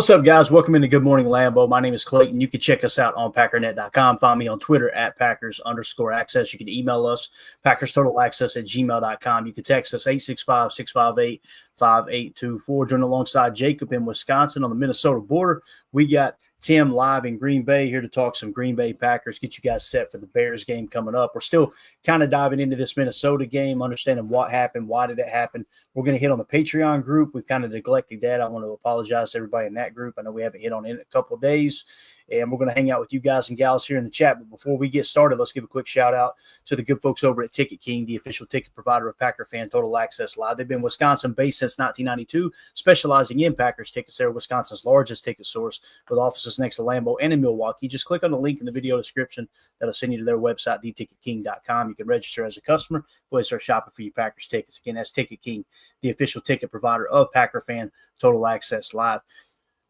What's up, guys? Welcome into Good Morning Lambeau. My name is Clayton. You can check us out on Packernet.com. Find me on Twitter at Packers_access. You can email us, PackersTotalAccess@gmail.com. You can text us 865-658-5824. Join alongside Jacob in Wisconsin on the Minnesota border. We got Tim live in Green Bay here to talk some Green Bay Packers, get you guys set for the Bears game coming up. We're still kind of diving into this Minnesota game, understanding what happened, why did it happen. We're going to hit on the Patreon group. We've kind of neglected that. I want to apologize to everybody in that group. I know we haven't hit on it in a couple of days, and we're going to hang out with you guys and gals here in the chat. But before we get started, let's give a quick shout out to the good folks over at Ticket King, the official ticket provider of Packer Fan Total Access Live. They've been Wisconsin-based since 1992, specializing in Packers tickets. They're Wisconsin's largest ticket source with offices next to Lambeau and in Milwaukee. Just click on the link in the video description. That'll send you to their website, theticketking.com. You can register as a customer. Go ahead and start shopping for your Packers tickets. Again, that's Ticket King, the official ticket provider of Packer Fan Total Access Live.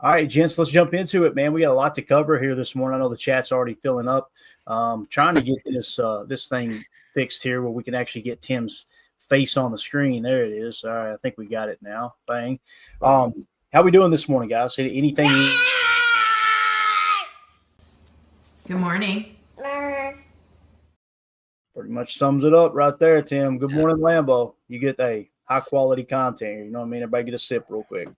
All right, gents, let's jump into it, man. We got a lot to cover here this morning. I know the chat's already filling up. Trying to get this thing fixed here where we can actually get Tim's face on the screen. There it is. All right, I think we got it now. Bang. How we doing this morning, guys? Anything? Good morning. Pretty much sums it up right there, Tim. Good morning, Lambeau. You get a high-quality content here. You know what I mean? Everybody get a sip real quick.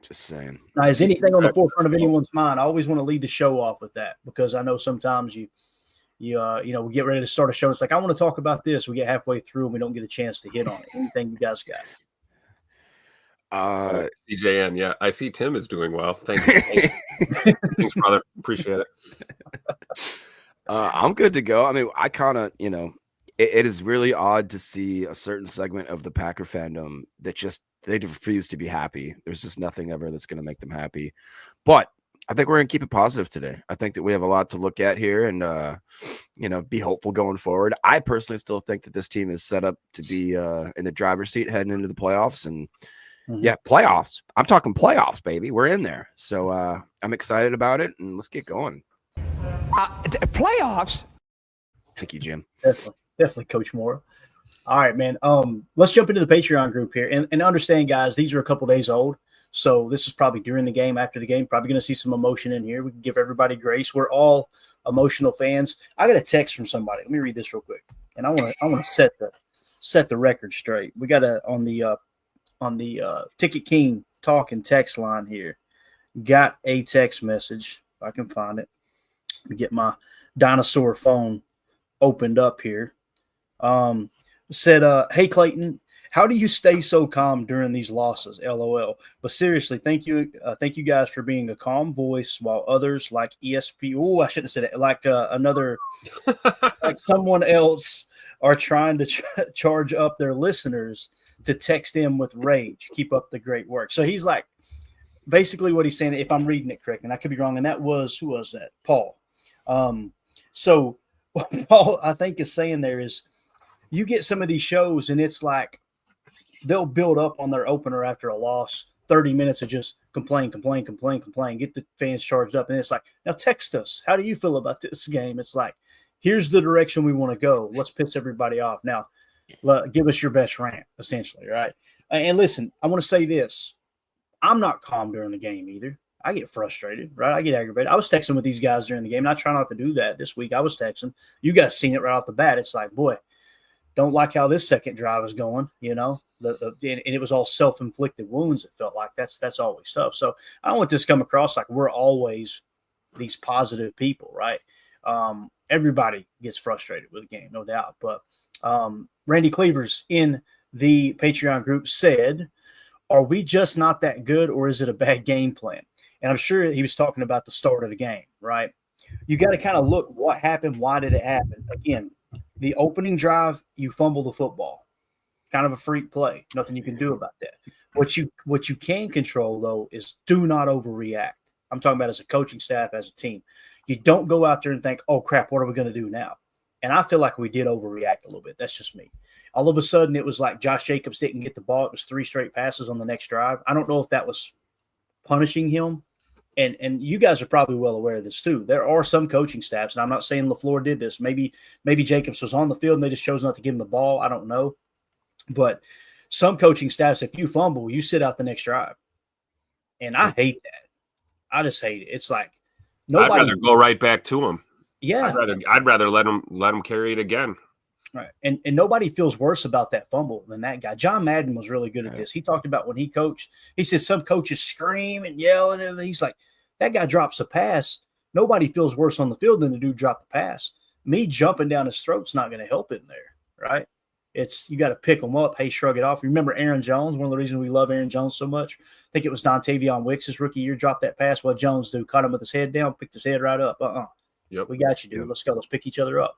Just saying. Now, is anything on the forefront of anyone's mind? I always want to lead the show off with that because I know sometimes we get ready to start a show. It's like, I want to talk about this. We get halfway through and we don't get a chance to hit on it. Anything you guys got? CJN, yeah. I see Tim is doing well. Thanks. Thanks, brother. Appreciate it. I'm good to go. I mean, I kind of, it is really odd to see a certain segment of the Packer fandom that just they refuse to be happy. There's just nothing ever that's going to make them happy. But I think we're going to keep it positive today. I think that we have a lot to look at here and, be hopeful going forward. I personally still think that this team is set up to be in the driver's seat heading into the playoffs. And, playoffs. I'm talking playoffs, baby. We're in there. So I'm excited about it, and let's get going. Playoffs? Thank you, Jim. Definitely, Coach Moore. All right, man. Let's jump into the Patreon group here and understand, guys, these are a couple days old. So this is probably during the game, after the game. Probably going to see some emotion in here. We can give everybody grace. We're all emotional fans. I got a text from somebody. Let me read this real quick. And I want to set the record straight. We got on the Ticket King talk and text line here. Got a text message. If I can find it. Let me get my dinosaur phone opened up here. Said, hey, Clayton, how do you stay so calm during these losses? LOL. But seriously, thank you guys for being a calm voice while others like ESP. Oh, I shouldn't have said it. Like another, like someone else are trying to charge up their listeners to text them with rage. Keep up the great work. So he's like, basically what he's saying, if I'm reading it correct, and I could be wrong, and that was, who was that? Paul. So what Paul, I think, is saying there is, you get some of these shows and it's like they'll build up on their opener after a loss, 30 minutes of just complain, get the fans charged up. And it's like, now text us. How do you feel about this game? It's like, here's the direction we want to go. Let's piss everybody off. Now, give us your best rant, essentially, right? And listen, I want to say this. I'm not calm during the game either. I get frustrated, right? I get aggravated. I was texting with these guys during the game, and I try not to do that this week. I was texting. You guys seen it right off the bat. It's like, boy, don't like how this second drive is going, and it was all self-inflicted wounds. It felt like that's always tough. So I don't want this to come across like we're always these positive people, right? Everybody gets frustrated with the game, no doubt. But Randy Cleavers in the Patreon group said, are we just not that good, or is it a bad game plan? And I'm sure he was talking about the start of the game, right? You got to kind of look what happened. Why did it happen? Again, the opening drive, you fumble the football. Kind of a freak play. Nothing you can do about that. What you can control, though, is do not overreact. I'm talking about as a coaching staff, as a team. You don't go out there and think, oh, crap, what are we going to do now? And I feel like we did overreact a little bit. That's just me. All of a sudden, it was like Josh Jacobs didn't get the ball. It was 3 straight passes on the next drive. I don't know if that was punishing him. And you guys are probably well aware of this too. There are some coaching staffs, and I'm not saying LaFleur did this. Maybe Jacobs was on the field and they just chose not to give him the ball. I don't know. But some coaching staffs, if you fumble, you sit out the next drive. And I hate that. I just hate it. It's like I'd nobody. rather go right back to him. Yeah. I'd rather let him carry it again. Right. And nobody feels worse about that fumble than that guy. John Madden was really good at this. He talked about when he coached, he said some coaches scream and yell and everything. He's like, that guy drops a pass. Nobody feels worse on the field than the dude drop the pass. Me jumping down his throat's not going to help him there, right? It's you got to pick him up. Hey, shrug it off. Remember Aaron Jones? One of the reasons we love Aaron Jones so much. I think it was Dontavion Wicks' rookie year dropped that pass. What Jones do? Caught him with his head down, picked his head right up. Yep. We got you, dude. Let's go. Let's pick each other up.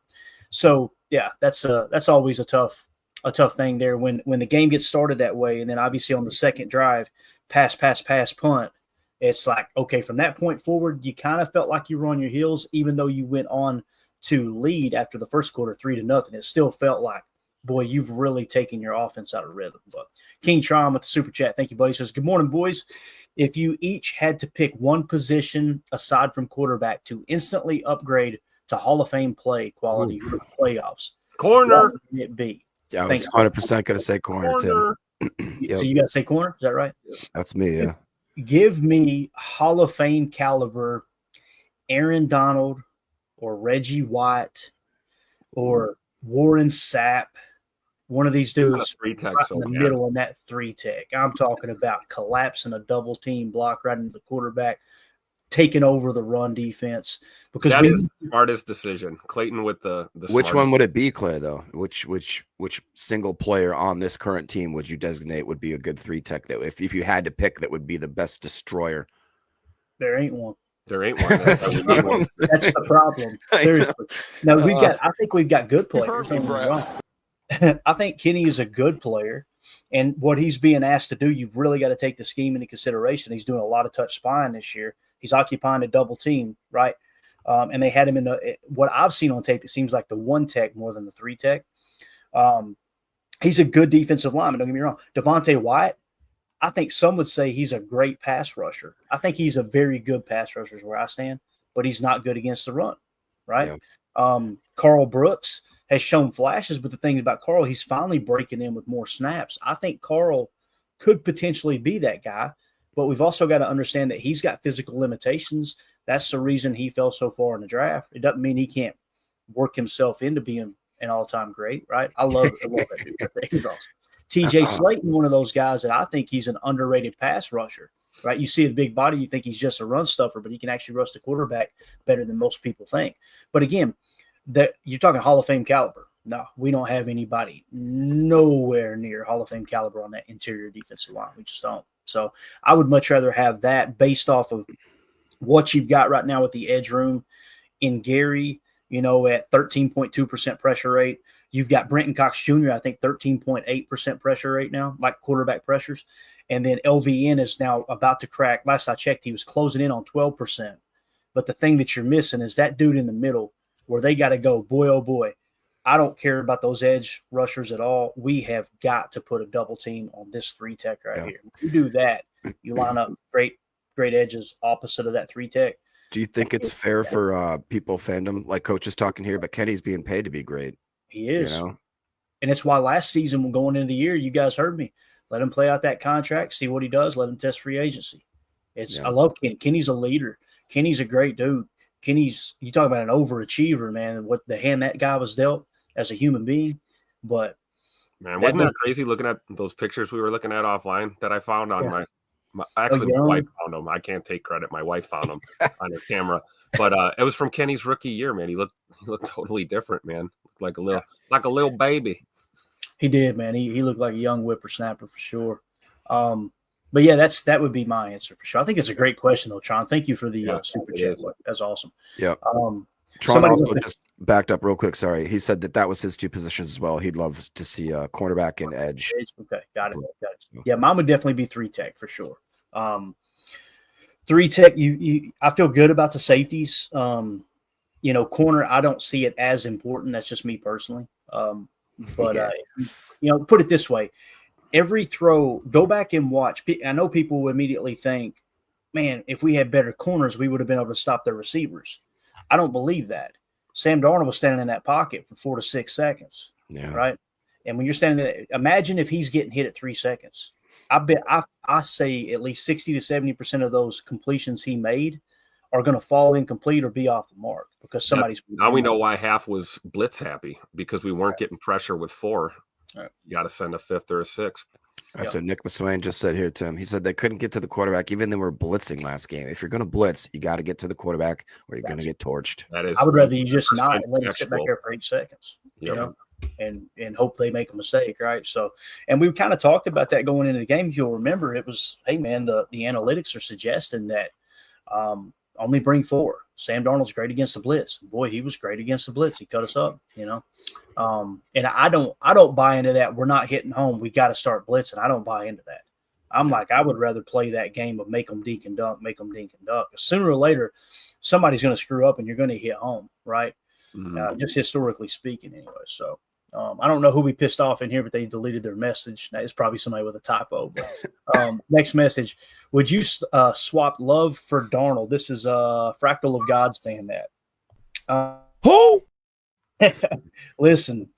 So yeah, that's always a tough thing there when the game gets started that way, and then obviously on the second drive, pass, punt. It's like, okay, from that point forward, you kind of felt like you were on your heels, even though you went on to lead after the first quarter 3-0. It still felt like, boy, you've really taken your offense out of rhythm. But King Tron with the super chat, thank you, buddy. Says, good morning, boys. If you each had to pick one position aside from quarterback to instantly upgrade to Hall of Fame play quality for the playoffs, corner, what would it be? Yeah, I was 100% going to say corner, Tim. So you got to say corner? Is that right? That's me, yeah. Give me Hall of Fame caliber Aaron Donald or Reggie White or Warren Sapp. One of these dudes right in the middle in that 3-tech. I'm talking about collapsing a double team block right into the quarterback, taking over the run defense. Because that is the smartest decision. Clayton with the which one would it be, Clay, though? Which single player on this current team would you designate would be a good 3-tech that if you had to pick that would be the best destroyer? There ain't one. There ain't one. That's the problem. Seriously. No, I think we've got good players. I think Kenny is a good player, and what he's being asked to do, you've really got to take the scheme into consideration. He's doing a lot of touch spying this year. He's occupying a double team, right? And they had him in what I've seen on tape, it seems like the 1-tech more than the 3-tech. He's a good defensive lineman, don't get me wrong. Devontae Wyatt, I think some would say he's a great pass rusher. I think he's a very good pass rusher is where I stand, but he's not good against the run, right? Yeah. Carl Brooks has shown flashes, but the thing about Carl, he's finally breaking in with more snaps. I think Carl could potentially be that guy, but we've also got to understand that he's got physical limitations. That's the reason he fell so far in the draft. It doesn't mean he can't work himself into being an all-time great, right? I love that dude. He's awesome. TJ Slayton, one of those guys that I think he's an underrated pass rusher, right? You see a big body, you think he's just a run stuffer, but he can actually rush the quarterback better than most people think. But again, that you're talking Hall of Fame caliber. No, we don't have anybody nowhere near Hall of Fame caliber on that interior defensive line. We just don't. So I would much rather have that based off of what you've got right now with the edge room in Gary, at 13.2% pressure rate. You've got Brenton Cox Jr., I think 13.8% pressure rate now, like quarterback pressures. And then LVN is now about to crack. Last I checked, he was closing in on 12%. But the thing that you're missing is that dude in the middle where they got to go, boy, oh boy. I don't care about those edge rushers at all. We have got to put a double team on this 3-tech right here. If you do that, you line up great edges opposite of that 3-tech. Do you think it's fair for people fandom, like coaches talking here, but Kenny's being paid to be great? He is. And it's why last season when going into the year, you guys heard me. Let him play out that contract, see what he does, let him test free agency. I love Kenny. Kenny's a leader. Kenny's a great dude. You talk about an overachiever, man, what the hand that guy was dealt as a human being. But man, wasn't that crazy looking at those pictures we were looking at offline that I found on my wife found them. I can't take credit. My wife found them on her camera. But it was from Kenny's rookie year, man. He looked totally different, man. Like a little baby. He did, man. He looked like a young whippersnapper for sure. But yeah, that would be my answer for sure. I think it's a great question though, Tron. Thank you for the super chat. That's awesome. Yeah. Tron also just backed up real quick. Sorry. He said that was his two positions as well. He'd love to see a cornerback and edge. Okay. Got it. Yeah. Mine would definitely be 3-tech for sure. 3-tech, I feel good about the safeties. Corner, I don't see it as important. That's just me personally. Put it this way. Every throw, go back and watch. I know people will immediately think, man, if we had better corners, we would have been able to stop their receivers. I don't believe that. Sam Darnold was standing in that pocket for 4 to 6 seconds, right? And when you're standing there, imagine if he's getting hit at 3 seconds. I say at least 60 to 70% of those completions he made are going to fall incomplete or be off the mark because somebody's. Now we know why half was blitz happy, because we weren't getting pressure with 4. Right. You got to send a 5th or a 6th. That's what Nick Maswain just said here, Tim. He said they couldn't get to the quarterback even they were blitzing last game. If you're going to blitz, you got to get to the quarterback or you're going to get torched. That is. I would rather you just not and let him sit back there for 8 seconds. Yep. You know? And hope they make a mistake, right? So, and we kind of talked about that going into the game. If you'll remember, it was, hey man, the analytics are suggesting that only bring 4. Sam Darnold's great against the blitz. Boy, he was great against the blitz. He cut us up, you know. And I don't buy into that. We're not hitting home. We got to start blitzing. I don't buy into that. I'm like, I would rather play that game of make them dink and dunk, make them dink and dunk. Sooner or later, somebody's going to screw up and you're going to hit home, right? Just historically speaking, anyway. So. I don't know who we pissed off in here, but they deleted their message. It's probably somebody with a typo. But next message. Would you swap Love for Darnold? This is Fractal of God saying that. Who? Listen,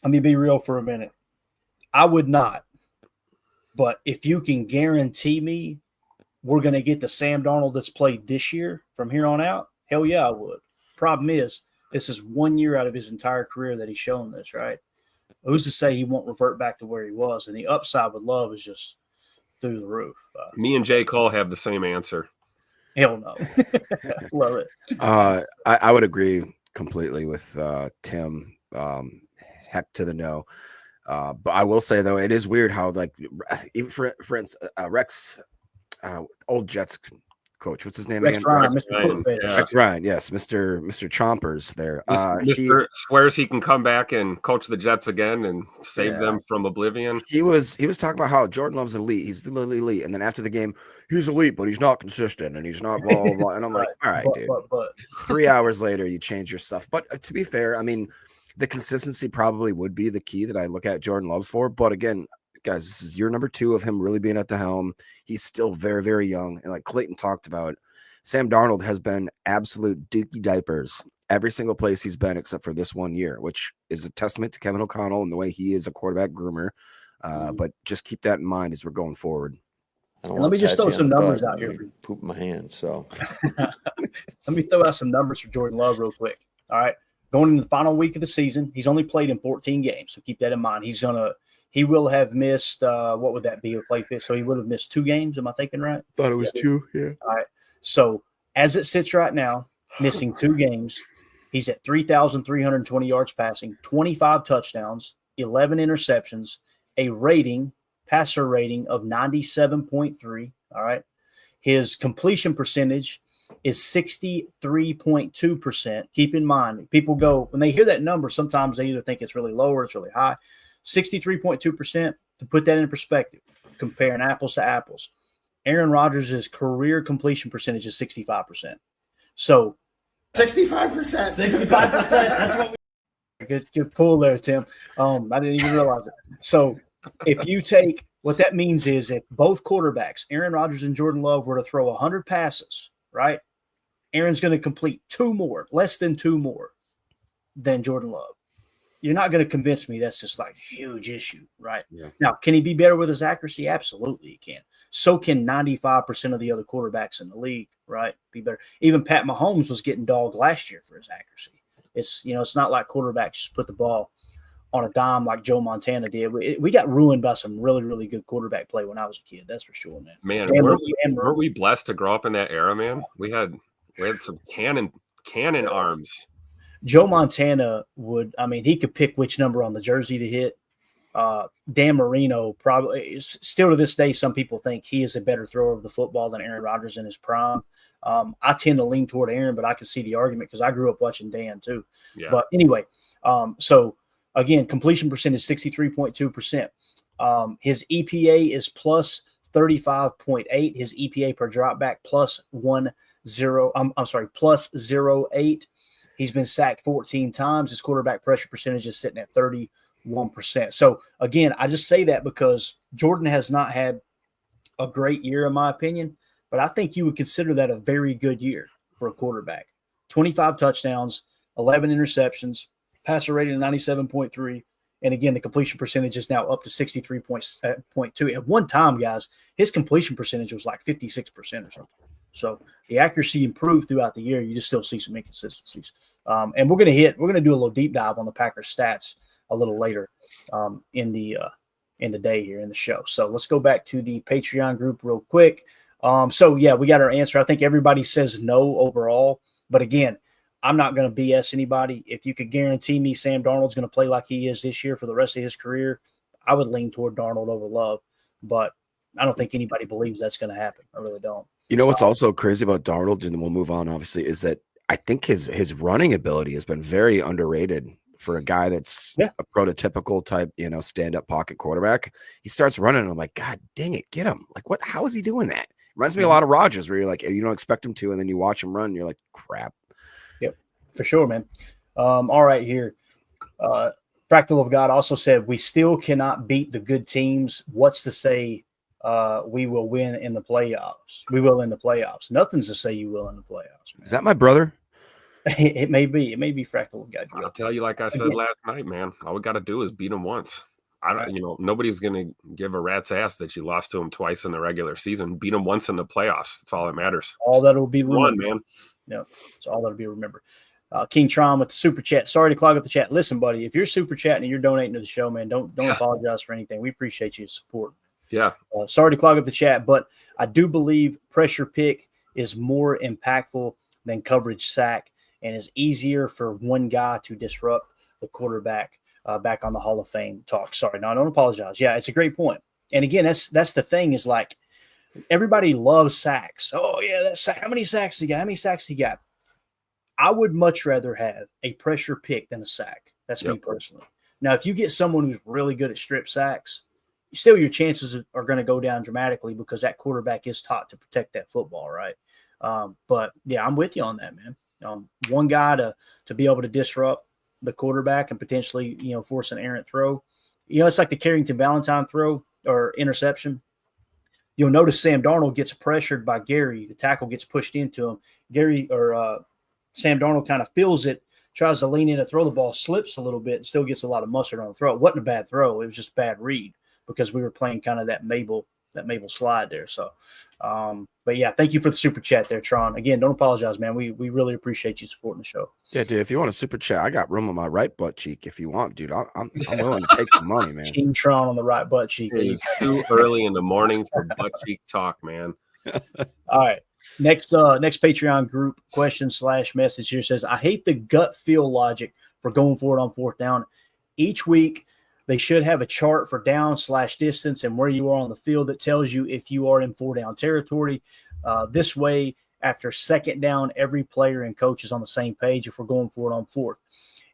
let me be real for a minute. I would not. But if you can guarantee me we're going to get the Sam Darnold that's played this year from here on out, hell yeah, I would. Problem is, this is 1 year out of his entire career that he's shown this, right? Who's to say he won't revert back to where he was? And the upside with Love is just through the roof. Me and J. Cole have the same answer. Hell no. Love it. I would agree completely with Tim. Heck to the no. But I will say, though, it is weird how, like, even for instance, Rex, old Jets coach, what's his name Rex again? Ryan, Rex Ryan, yes, Mr. Chompers there. Mr. swears he can come back and coach the Jets again and save them from oblivion. He was talking about how Jordan Love's elite. He's literally elite, and then after the game, he's elite, but he's not consistent, and he's not blah blah blah. And I'm like, all right, dude. But 3 hours later, you change your stuff. But to be fair, I mean, the consistency probably would be the key that I look at Jordan Love for. But again, guys, this is year number 2 of him really being at the helm. He's still very, very young. And like Clayton talked about, Sam Darnold has been absolute dookie diapers every single place he's been except for this 1 year, which is a testament to Kevin O'Connell and the way he is a quarterback groomer. But just keep that in mind as we're going forward. Let me just throw some numbers out here. Poop my hands, so. Let me throw out some numbers for Jordan Love real quick. All right. Going into the final week of the season, he's only played in 14 games, so keep that in mind. He will have missed, what would that be, a play fit? So he would have missed 2 games. Am I thinking right? Thought it was 2, yeah. All right. So as it sits right now, missing 2 games, he's at 3,320 yards passing, 25 touchdowns, 11 interceptions, a passer rating of 97.3. All right. His completion percentage is 63.2%. Keep in mind, people go, when they hear that number, sometimes they either think it's really low or it's really high. 63.2%, to put that in perspective, comparing apples to apples. Aaron Rodgers' career completion percentage is 65%. So 65%. 65%. That's what good pull there, Tim. I didn't even realize it. So if you take what that means is if both quarterbacks, Aaron Rodgers and Jordan Love, were to throw 100 passes, right? Aaron's going to complete 2 more, less than 2 more than Jordan Love. You're not going to convince me that's just like a huge issue, right? Yeah. Now, can he be better with his accuracy? Absolutely he can. So can 95% of the other quarterbacks in the league, right? Be better. Even Pat Mahomes was getting dogged last year for his accuracy. It's not like quarterbacks just put the ball on a dime like Joe Montana did. We got ruined by some really, really good quarterback play when I was a kid. That's for sure, man. Man, weren't we blessed to grow up in that era, man? We had some cannon arms. Joe Montana he could pick which number on the jersey to hit. Dan Marino probably still to this day, some people think he is a better thrower of the football than Aaron Rodgers in his prime. I tend to lean toward Aaron, but I can see the argument because I grew up watching Dan too. Yeah. But anyway, so again, completion percentage 63.2%. His EPA is plus 35.8. His EPA per dropback plus 0.8. He's been sacked 14 times. His quarterback pressure percentage is sitting at 31%. So, again, I just say that because Jordan has not had a great year, in my opinion, but I think you would consider that a very good year for a quarterback. 25 touchdowns, 11 interceptions, passer rating of 97.3, And again, the completion percentage is now up to 63.2. At one time, guys, his completion percentage was like 56% or something. So the accuracy improved throughout the year. You just still see some inconsistencies. And we're going to do a little deep dive on the Packers stats a little later in the day here in the show. So let's go back to the Patreon group real quick. So yeah, we got our answer. I think everybody says no overall, but again, I'm not going to BS anybody. If you could guarantee me Sam Darnold's going to play like he is this year for the rest of his career, I would lean toward Darnold over Love, but I don't think anybody believes that's going to happen. I really don't. You know what's also crazy about Darnold, and then we'll move on, obviously, is that I think his running ability has been very underrated for a guy that's a prototypical type, stand-up pocket quarterback. He starts running, and I'm like, God dang it, get him. Like, what? How is he doing that? Reminds me a lot of Rodgers, where you're like, you don't expect him to, and then you watch him run, and you're like, crap. Yep, for sure, man. All right, here. Fractal of God also said, we still cannot beat the good teams. What's to say we will win in the playoffs? We will in the playoffs. Nothing's to say you will in the playoffs, man. Is that my brother? It may be. It may be Fractal of God. I'll tell you, like I said last night, man, all we got to do is beat him once. Nobody's going to give a rat's ass that you lost to him twice in the regular season. Beat him once in the playoffs. That's all that matters. All that will be remembered. One, man. No, it's all that'll be remembered. King Tron with the super chat. Sorry to clog up the chat. Listen, buddy, if you're super chatting and you're donating to the show, man, don't apologize for anything. We appreciate your support. Yeah. Sorry to clog up the chat, but I do believe pressure pick is more impactful than coverage sack and is easier for one guy to disrupt the quarterback back on the Hall of Fame talk. Sorry, no, I don't apologize. Yeah, it's a great point. And again, that's the thing is like everybody loves sacks. Oh, yeah, that's how many sacks do you got? How many sacks do you got? I would much rather have a pressure pick than a sack. That's me personally. Now, if you get someone who's really good at strip sacks, still your chances are going to go down dramatically because that quarterback is taught to protect that football, right? But, yeah, I'm with you on that, man. One guy to be able to disrupt the quarterback and potentially, force an errant throw. It's like the Carrington Valentine throw or interception. You'll notice Sam Darnold gets pressured by Gary. The tackle gets pushed into him. Sam Darnold kind of feels it, tries to lean in and throw the ball, slips a little bit, and still gets a lot of mustard on the throw. It wasn't a bad throw. It was just a bad read because we were playing kind of that Mabel slide there. So, but yeah, thank you for the super chat there, Tron. Again, don't apologize, man. We really appreciate you supporting the show. Yeah, dude. If you want a super chat, I got room on my right butt cheek. If you want, dude, I'm willing to take the money, man. King Tron on the right butt cheek. It's too early in the morning for butt cheek talk, man. All right. Next Patreon group question/message here says, I hate the gut feel logic for going for it on fourth down. Each week, they should have a chart for down/distance and where you are on the field that tells you if you are in 4-down territory. This way, after second down, every player and coach is on the same page if we're going for it on fourth.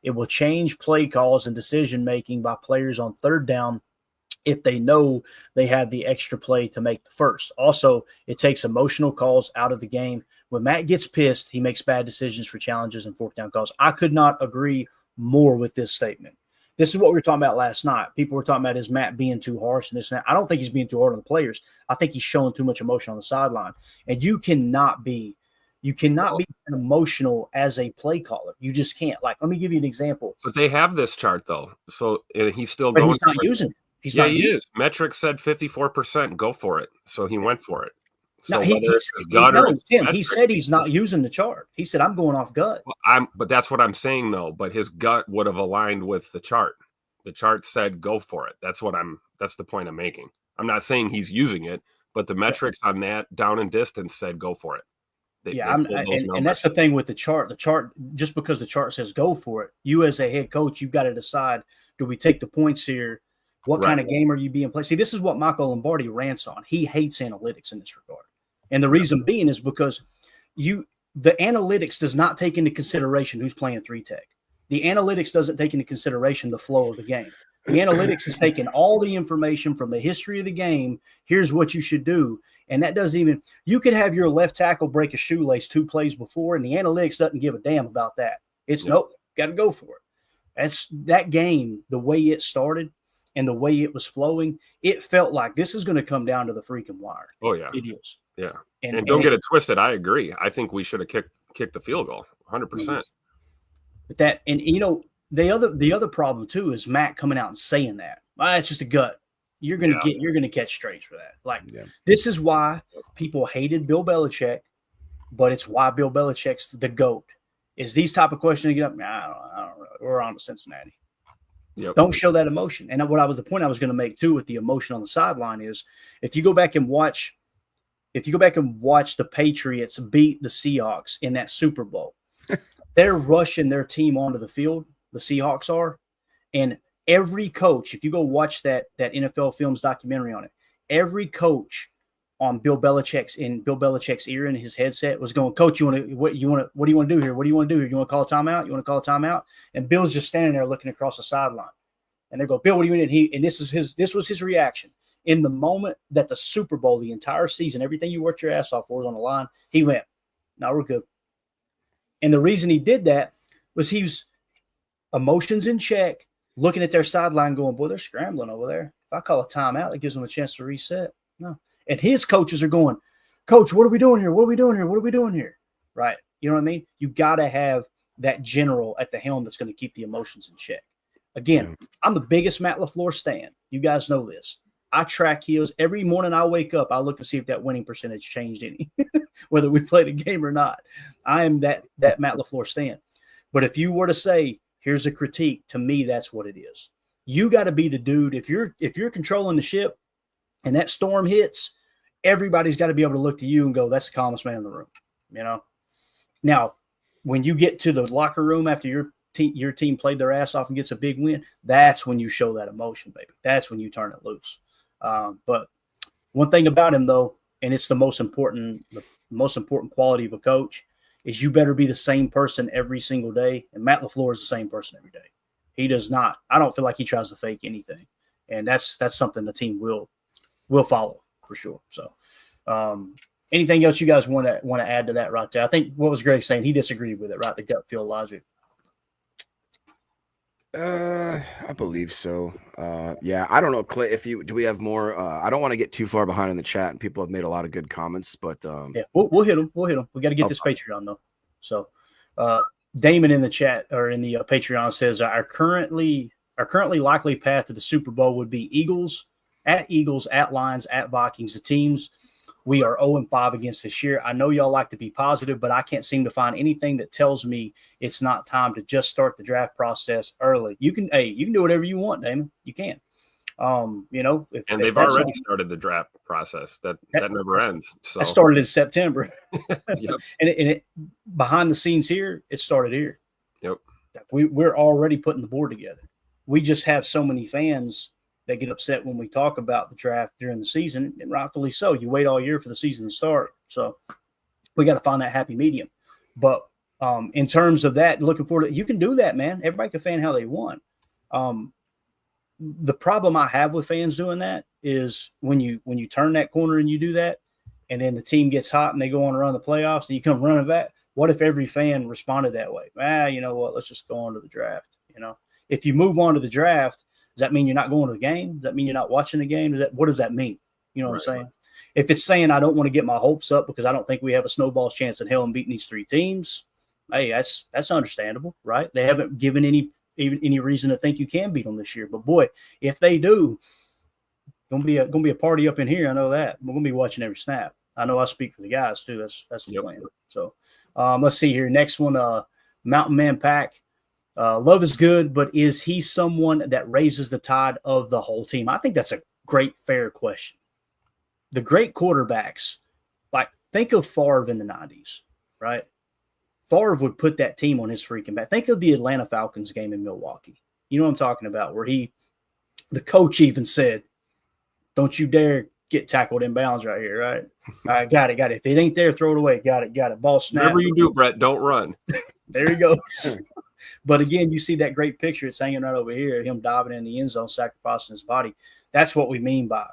It will change play calls and decision-making by players on third down if they know they have the extra play to make the first. Also, it takes emotional calls out of the game. When Matt gets pissed, he makes bad decisions for challenges and fourth down calls. I could not agree more with this statement. This is what we were talking about last night. People were talking about, is Matt being too harsh and this and that. I don't think he's being too hard on the players. I think he's showing too much emotion on the sideline. And you cannot be emotional as a play caller. You just can't. Like, let me give you an example. But they have this chart, though. So he's still but going. He's not using it. He is. Metrics said 54%. Go for it. So he went for it. So no, he said he's not using the chart. He said, I'm going off gut. But that's what I'm saying, though. But his gut would have aligned with the chart. The chart said go for it. That's the point I'm making. I'm not saying he's using it, but the metrics on that down and distance said go for it. And that's the thing with the chart. The chart, just because the chart says go for it, you as a head coach, you've got to decide, do we take the points here? What kind of game are you being played? See, this is what Michael Lombardi rants on. He hates analytics in this regard. And the reason being is because the analytics does not take into consideration who's playing three tech. The analytics doesn't take into consideration the flow of the game. The analytics is taking all the information from the history of the game. Here's what you should do. And that doesn't even – you could have your left tackle break a shoelace 2 plays before, and the analytics doesn't give a damn about that. It's nope, got to go for it. That's that game, the way it started and the way it was flowing, it felt like this is going to come down to the freaking wire. Oh, yeah. It is. Yeah. And don't get it twisted. I agree. I think we should have kicked the field goal 100%. But that – and, the other problem too is Matt coming out and saying that. It's just a gut. You're gonna catch strays for that. Like this is why people hated Bill Belichick, but it's why Bill Belichick's the GOAT. Is these type of questions you get up? I don't know. We're on to Cincinnati. Yep. Don't show that emotion. And the point I was going to make too with the emotion on the sideline is if you go back and watch the Patriots beat the Seahawks in that Super Bowl, they're rushing their team onto the field. The Seahawks are, and every coach, if you go watch that NFL Films documentary on it, every coach on Bill Belichick's ear in his headset was going, "Coach, what do you want to do here? What do you want to do here? You want to call a timeout? You want to call a timeout?" And Bill's just standing there looking across the sideline, and they go, "Bill, what do you mean?" And this was his reaction in the moment that the Super Bowl, the entire season, everything you worked your ass off for was on the line. He went, "No, we're good." And the reason he did that was he was emotions in check, looking at their sideline, going, "Boy, they're scrambling over there. If I call a timeout, it gives them a chance to reset." No. And his coaches are going, "Coach, what are we doing here? What are we doing here? What are we doing here?" Right? You know what I mean? You got to have that general at the helm that's going to keep the emotions in check. Again, I'm the biggest Matt LaFleur stan. You guys know this. I track his. Every morning I wake up, I look to see if that winning percentage changed any, whether we played a game or not. I am that Matt LaFleur stan. But if you were to say, here's a critique, to me, that's what it is. You got to be the dude. If you're controlling the ship and that storm hits, everybody's got to be able to look to you and go, "That's the calmest man in the room." You know. Now, when you get to the locker room after your team played their ass off and gets a big win, that's when you show that emotion, baby. That's when you turn it loose. But one thing about him, though, and it's the most important quality of a coach, is you better be the same person every single day. And Matt LaFleur is the same person every day. He does not. I don't feel like he tries to fake anything, and that's something the team will follow for sure. So, anything else you guys want to add to that right there? I think what was Greg saying, he disagreed with it, right? The gut feel logic. I believe so. Yeah, I don't know, Clay. Do we have more? I don't want to get too far behind in the chat, and people have made a lot of good comments, but yeah, we'll hit them. We got to get this Patreon though. So, Damon in the chat or in the Patreon says our currently likely path to the Super Bowl would be Eagles, at Lions, at Vikings. The teams we are 0-5 against this year. I know y'all like to be positive, but I can't seem to find anything that tells me it's not time to just start the draft process early. You can do whatever you want, Damon. You can. And they've already started the draft process. That never ends. So that started in September. Yep. and it behind the scenes here, it started here. Yep. We're already putting the board together. We just have so many fans that get upset when we talk about the draft during the season, and rightfully so. You wait all year for the season to start. So we got to find that happy medium. But in terms of that, looking forward to, you can do that, man. Everybody can fan how they want. The problem I have with fans doing that is when you turn that corner and you do that, and then the team gets hot and they go on to run the playoffs and you come running back. What if every fan responded that way? You know what? Let's just go on to the draft. You know, if you move on to the draft, does that mean you're not going to the game? Does that mean you're not watching the game? What does that mean? You know what I'm saying? Right. If it's saying I don't want to get my hopes up because I don't think we have a snowball's chance in hell in beating these three teams, hey, that's understandable, right? They haven't given any reason to think you can beat them this year. But boy, if they do, gonna be a party up in here. I know that. We're gonna be watching every snap. I know I speak for the guys too. That's the plan. So let's see here. Next one, Mountain Man Pack. Love is good, but is he someone that raises the tide of the whole team? I think that's a great, fair question. The great quarterbacks, like think of Favre in the 90s, right? Favre would put that team on his freaking back. Think of the Atlanta Falcons game in Milwaukee. You know what I'm talking about, where the coach even said, "Don't you dare get tackled in bounds right here, right? All right, got it. If it ain't there, throw it away. Got it. Ball snap. Whatever you do, Brett, don't run." There he goes. But again, you see that great picture. It's hanging right over here, him diving in the end zone, sacrificing his body. That's what we mean by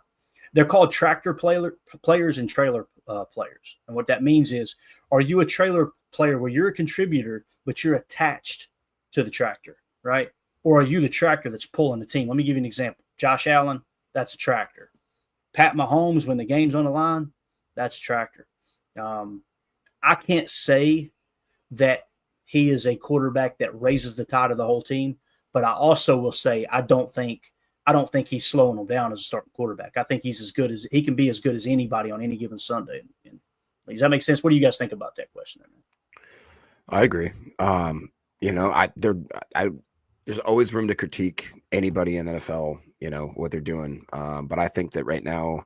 they're called tractor players and trailer players. And what that means is, are you a trailer player where you're a contributor, but you're attached to the tractor, right? Or are you the tractor that's pulling the team? Let me give you an example. Josh Allen, that's a tractor. Pat Mahomes, when the game's on the line, that's a tractor. I can't say that he is a quarterback that raises the tide of the whole team, But I also will say I don't think he's slowing him down as a starting quarterback. I think he can be as good as anybody on any given Sunday. Does that make sense? What do you guys think about that question? I agree. There's always room to critique anybody in the NFL, what they're doing. But I think that right now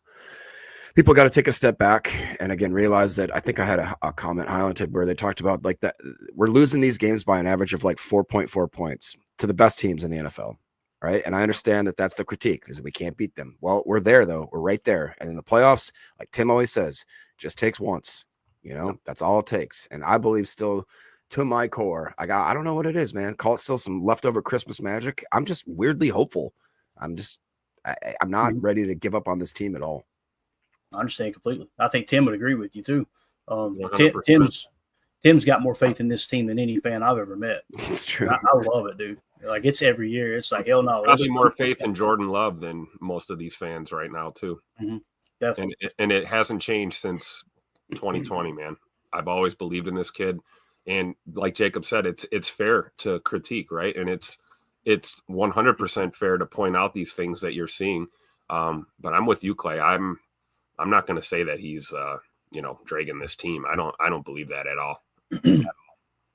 people got to take a step back and again realize that I think I had a comment highlighted where they talked about like that we're losing these games by an average of like 4.4 points to the best teams in the NFL. Right. And I understand that that's the critique is we can't beat them. Well, we're there, though. We're right there. And in the playoffs, like Tim always says, just takes once. That's all it takes. And I believe still to my core, I don't know what it is, man. Call it still some leftover Christmas magic. I'm just weirdly hopeful. I'm not ready to give up on this team at all. I understand completely. I think Tim would agree with you, too. 100%. Tim's got more faith in this team than any fan I've ever met. It's true. I love it, dude. Like it's every year. It's like hell no. Probably more faith in Jordan Love than most of these fans right now too. Mm-hmm. Definitely. And it hasn't changed since 2020, man. I've always believed in this kid, and like Jacob said, it's fair to critique, right? And it's 100% fair to point out these things that you're seeing. But I'm with you, Clay. I'm not going to say that he's dragging this team. I don't believe that at all.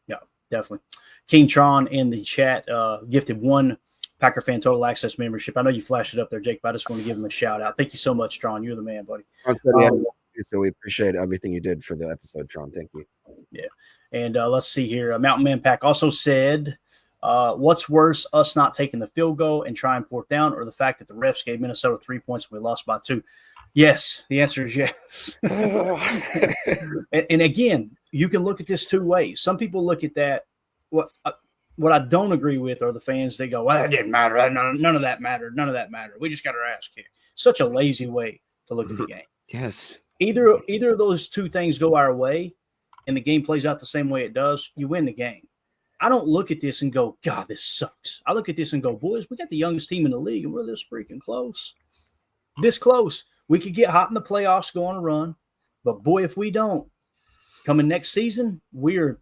Yeah, definitely. King Tron in the chat gifted 1 Packer Fan Total Access membership. I know you flashed it up there, Jake, but I just want to give him a shout out. Thank you so much, Tron. You're the man, buddy. So we appreciate everything you did for the episode, Tron. Thank you. Yeah. And let's see here. Mountain Man Pack also said, what's worse, us not taking the field goal and trying 4th down, or the fact that the refs gave Minnesota 3 points and we lost by 2? Yes. The answer is yes. and again, you can look at this 2 ways. Some people look at that. What I don't agree with are the fans that go, well, that didn't matter. None of that mattered. None of that mattered. We just got our ass kicked. Such a lazy way to look at the game. Yes. Either of those 2 things go our way and the game plays out the same way it does, you win the game. I don't look at this and go, God, this sucks. I look at this and go, boys, we got the youngest team in the league and we're this freaking close. This close. We could get hot in the playoffs, go on a run. But boy, if we don't, coming next season, we are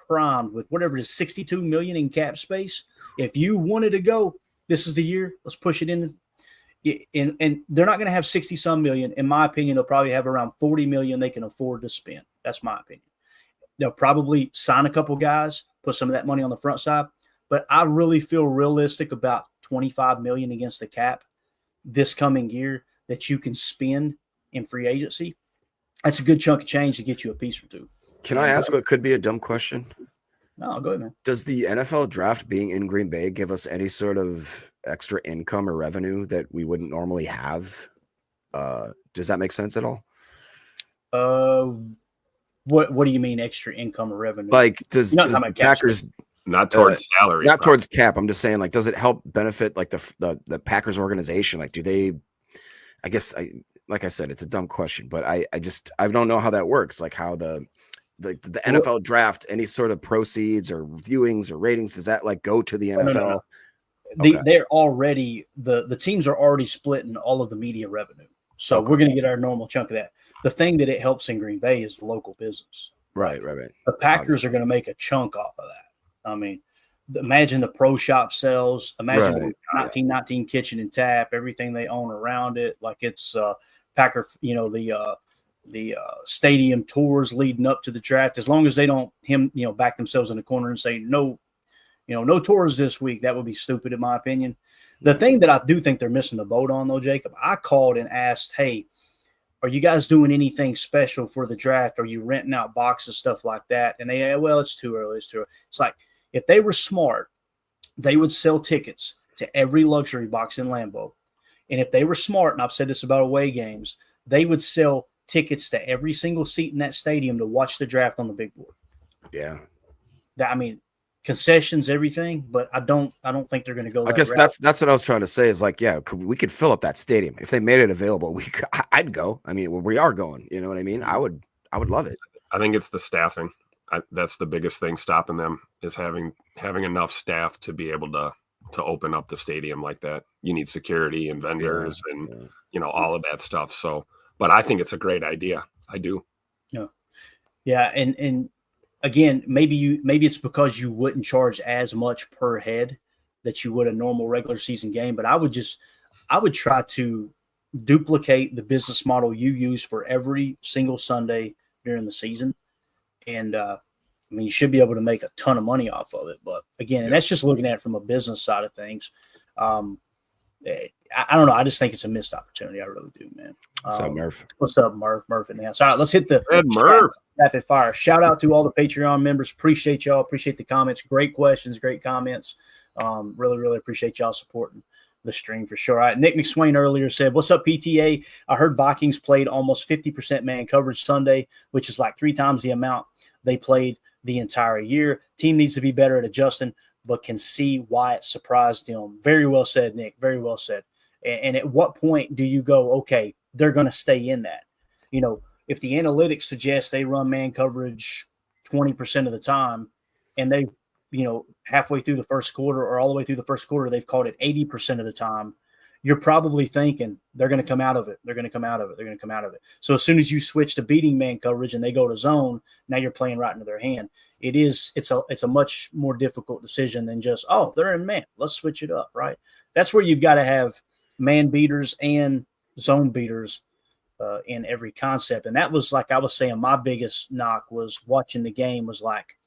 primed with whatever it is, $62 million in cap space. If you wanted to go, this is the year. Let's push it in. And they're not going to have 60-some million. In my opinion, they'll probably have around $40 million they can afford to spend. That's my opinion. They'll probably sign a couple guys, put some of that money on the front side. But I really feel realistic about $25 million against the cap this coming year that you can spend in free agency. That's a good chunk of change to get you a piece or 2. Can I ask what could be a dumb question? No, go ahead, man. Does the NFL draft being in Green Bay give us any sort of extra income or revenue that we wouldn't normally have? Does that make sense at all? What do you mean extra income or revenue? Like does Packers not towards salary, not towards cap? I'm just saying, like, does it help benefit like the Packers organization? Like, do they? I guess like I said, it's a dumb question, but I don't know how that works. Like how the NFL draft, any sort of proceeds or viewings or ratings, does that like go to the NFL? No. Okay. They're already the teams are already splitting all of the media revenue. So we're going to get our normal chunk of that. The thing that it helps in Green Bay is the local business. Right. The Packers are going to make a chunk off of that. I mean, imagine the pro shop sales. Imagine the 1919 kitchen and tap, everything they own around it. Like it's Packer, the stadium tours leading up to the draft. As long as they don't back themselves in the corner and say no tours this week, that would be stupid in my opinion. The thing that I do think they're missing the boat on though, Jacob, I called and asked, hey, are you guys doing anything special for the draft? Are you renting out boxes, stuff like that? And it's too early. It's like, if they were smart, they would sell tickets to every luxury box in Lambeau. And if they were smart, and I've said this about away games, they would sell tickets to every single seat in that stadium to watch the draft on the big board. Yeah. Concessions, everything, but I don't think they're going to go. I guess that's what I was trying to say is like, yeah, we could fill up that stadium if they made it available. I'd go. I mean, we are going. You know what I mean? I would love it. I think it's the staffing. That's the biggest thing stopping them is having enough staff to be able to open up the stadium like that. You need security and vendors and all of that stuff. So, but I think it's a great idea. I do. Yeah, and again, maybe it's because you wouldn't charge as much per head that you would a normal regular season game. But I would try to duplicate the business model you use for every single Sunday during the season. And, I mean, you should be able to make a ton of money off of it. But again, and that's just looking at it from a business side of things. I don't know. I just think it's a missed opportunity. I really do, man. What's up, Murph? What's up, Murph? Murph in the house. All right, let's hit the Murph. rapid fire. Shout out to all the Patreon members. Appreciate y'all. Appreciate the comments. Great questions. Great comments. Really, really appreciate y'all supporting the stream for sure. All right, Nick McSwain earlier said, "What's up, PTA? I heard Vikings played almost 50% man coverage Sunday, which is like 3 times the amount they played the entire year. Team needs to be better at adjusting, but can see why it surprised them." Very well said, Nick. Very well said. And at what point do you go, okay, they're going to stay in that? You know, if the analytics suggest they run man coverage 20% of the time, and they, you know, halfway through the first quarter or all the way through the first quarter, they've called it 80% of the time, you're probably thinking they're going to come out of it. They're going to come out of it. They're going to come out of it. So as soon as you switch to beating man coverage and they go to zone, now you're playing right into their hand. It's a much more difficult decision than just, oh, they're in man, let's switch it up, right? That's where you've got to have man beaters and zone beaters in every concept. And that was, like I was saying, my biggest knock was watching the game was like,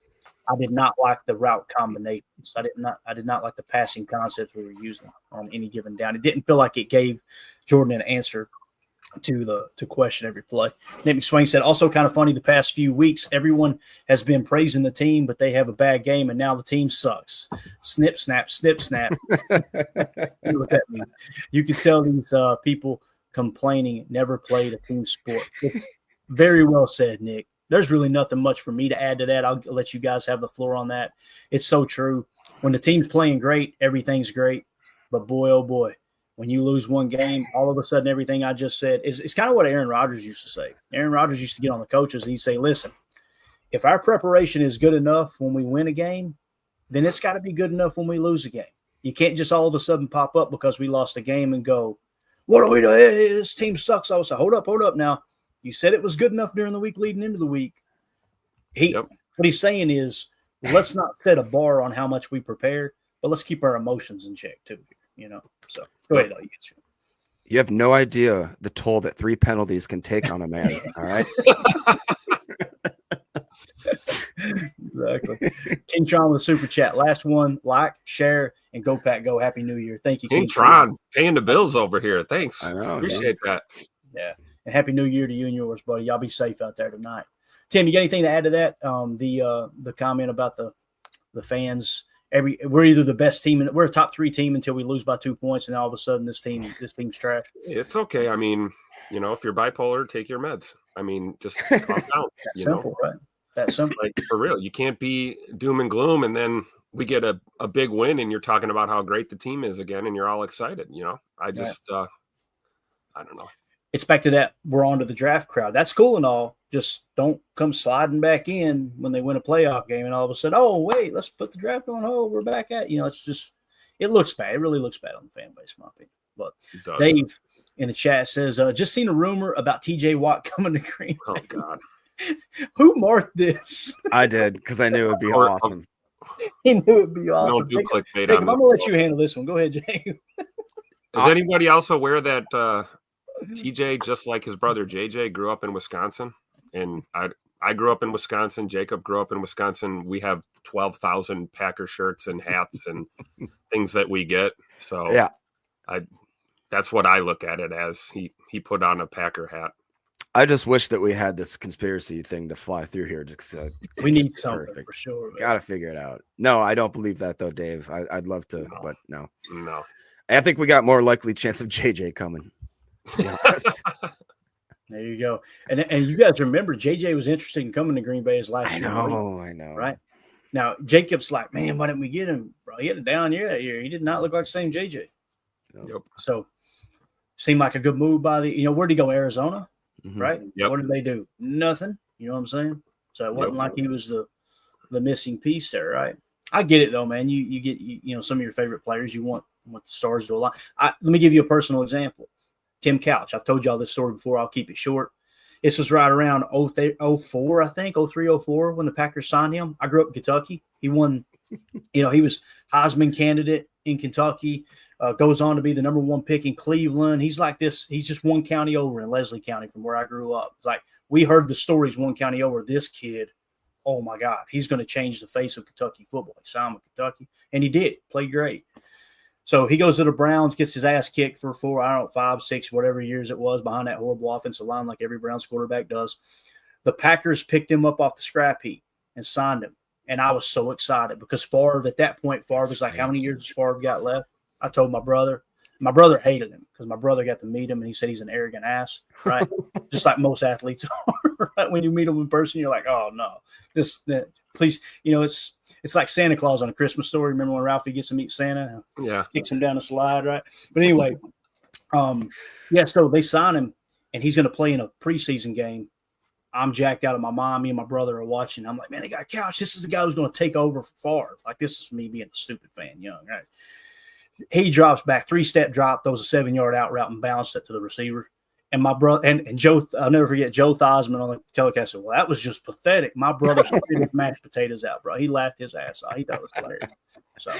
I did not like the route combinations. I did not like the passing concepts we were using on any given down. It didn't feel like it gave Jordan an answer to question every play. Nick McSwain said, also kind of funny the past few weeks, everyone has been praising the team, but they have a bad game, and now the team sucks. Snip, snap, snip, snap. You know what that means. You can tell these people complaining never played a team sport. It's very well said, Nick. There's really nothing much for me to add to that. I'll let you guys have the floor on that. It's so true. When the team's playing great, everything's great. But boy, oh boy, when you lose one game, all of a sudden everything I just said is kind of what Aaron Rodgers used to say. Aaron Rodgers used to get on the coaches and he'd say, listen, if our preparation is good enough when we win a game, then it's got to be good enough when we lose a game. You can't just all of a sudden pop up because we lost a game and go, what are we doing? Hey, this team sucks. I was like, hold up now. You said it was good enough during the week leading into the week. What he's saying is, let's not set a bar on how much we prepare, but let's keep our emotions in check too. You know, so go ahead. You have no idea the toll that 3 penalties can take on a man. All right. Exactly. King Tron with a super chat. Last one, like, share, and go Pack Go. Happy New Year. Thank you, King Tron, paying the bills over here. Thanks. I know. Appreciate that. Yeah. And Happy New Year to you and yours, buddy. Y'all be safe out there tonight. Tim, you got anything to add to that? The comment about the fans. We're either the best team and we're a top 3 team until we lose by 2 points, and all of a sudden this team's trash. It's okay. I mean, you know, if you're bipolar, take your meds. I mean, just calm down. That's simple, right? That's simple. Like, for real. You can't be doom and gloom, and then we get a big win, and you're talking about how great the team is again, and you're all excited. You know, I just I don't know. It's back to that we're on to the draft crowd. That's cool and all. Just don't come sliding back in when they win a playoff game and all of a sudden, oh, wait, let's put the draft on hold. We're back at, you know, it's just – it looks bad. It really looks bad on the fan base, in my opinion. But Dave in the chat says, just seen a rumor about T.J. Watt coming to Green Bay. Oh, God. Who marked this? I did because I knew it would be awesome. He knew it would be awesome. Don't do clickbait. I'm going to let you handle this one. Go ahead, Jay. Is anybody else aware that TJ, just like his brother JJ, grew up in Wisconsin? And I grew up in Wisconsin. Jacob grew up in Wisconsin. We have 12,000 Packer shirts and hats and things that we get. So yeah, that's what I look at it as. He put on a Packer hat. I just wish that we had this conspiracy thing to fly through here. We need something perfect. For sure. Got to figure it out. No, I don't believe that though, Dave. I'd love to, but no. I think we got more likely chance of JJ coming. To be honest. There you go. And you guys remember JJ was interested in coming to Green Bay as last year. I know. Right? Now, Jacob's like, man, why didn't we get him? Bro, he had a down year that year. He did not look like the same JJ. Yep. So, seemed like a good move by where'd he go? Arizona? Mm-hmm. Right? Yep. What did they do? Nothing. You know what I'm saying? So, it wasn't like he was the missing piece there, right? I get it, though, man. You get some of your favorite players. You want the stars to align. Let me give you a personal example. Tim Couch. I've told y'all this story before. I'll keep it short. This was right around 04, I think, 03, 04 when the Packers signed him. I grew up in Kentucky. He won, he was Heisman candidate in Kentucky, goes on to be the number 1 pick in Cleveland. He's like this. He's just one county over in Leslie County from where I grew up. It's like we heard the stories one county over. This kid, oh, my God, he's going to change the face of Kentucky football. He signed with Kentucky, and he did. Played great. So he goes to the Browns, gets his ass kicked for 5, 6, whatever years it was behind that horrible offensive line like every Browns quarterback does. The Packers picked him up off the scrap heap and signed him. And I was so excited because Favre, at that point, Favre was like, how many years has Favre got left? I told my brother. My brother hated him because my brother got to meet him, and he said he's an arrogant ass, right? Just like most athletes are. Right? When you meet him in person, you're like, oh, no. Please, it's like Santa Claus on A Christmas Story. Remember when Ralphie gets to meet Santa? Yeah. Kicks him down a slide, right? But anyway, so they sign him, and he's going to play in a preseason game. I'm jacked out of my mind. Me and my brother are watching. I'm like, man, they got a couch. This is the guy who's going to take over for Favre. Like, this is me being a stupid fan, young, right? He drops back, 3-step drop, throws a 7-yard out route and bounced it to the receiver. And my brother and Joe, I'll never forget, Joe Theismann on the telecast said, well, that was just pathetic. My brother spit his mashed potatoes out, bro. He laughed his ass off. He thought it was hilarious. So,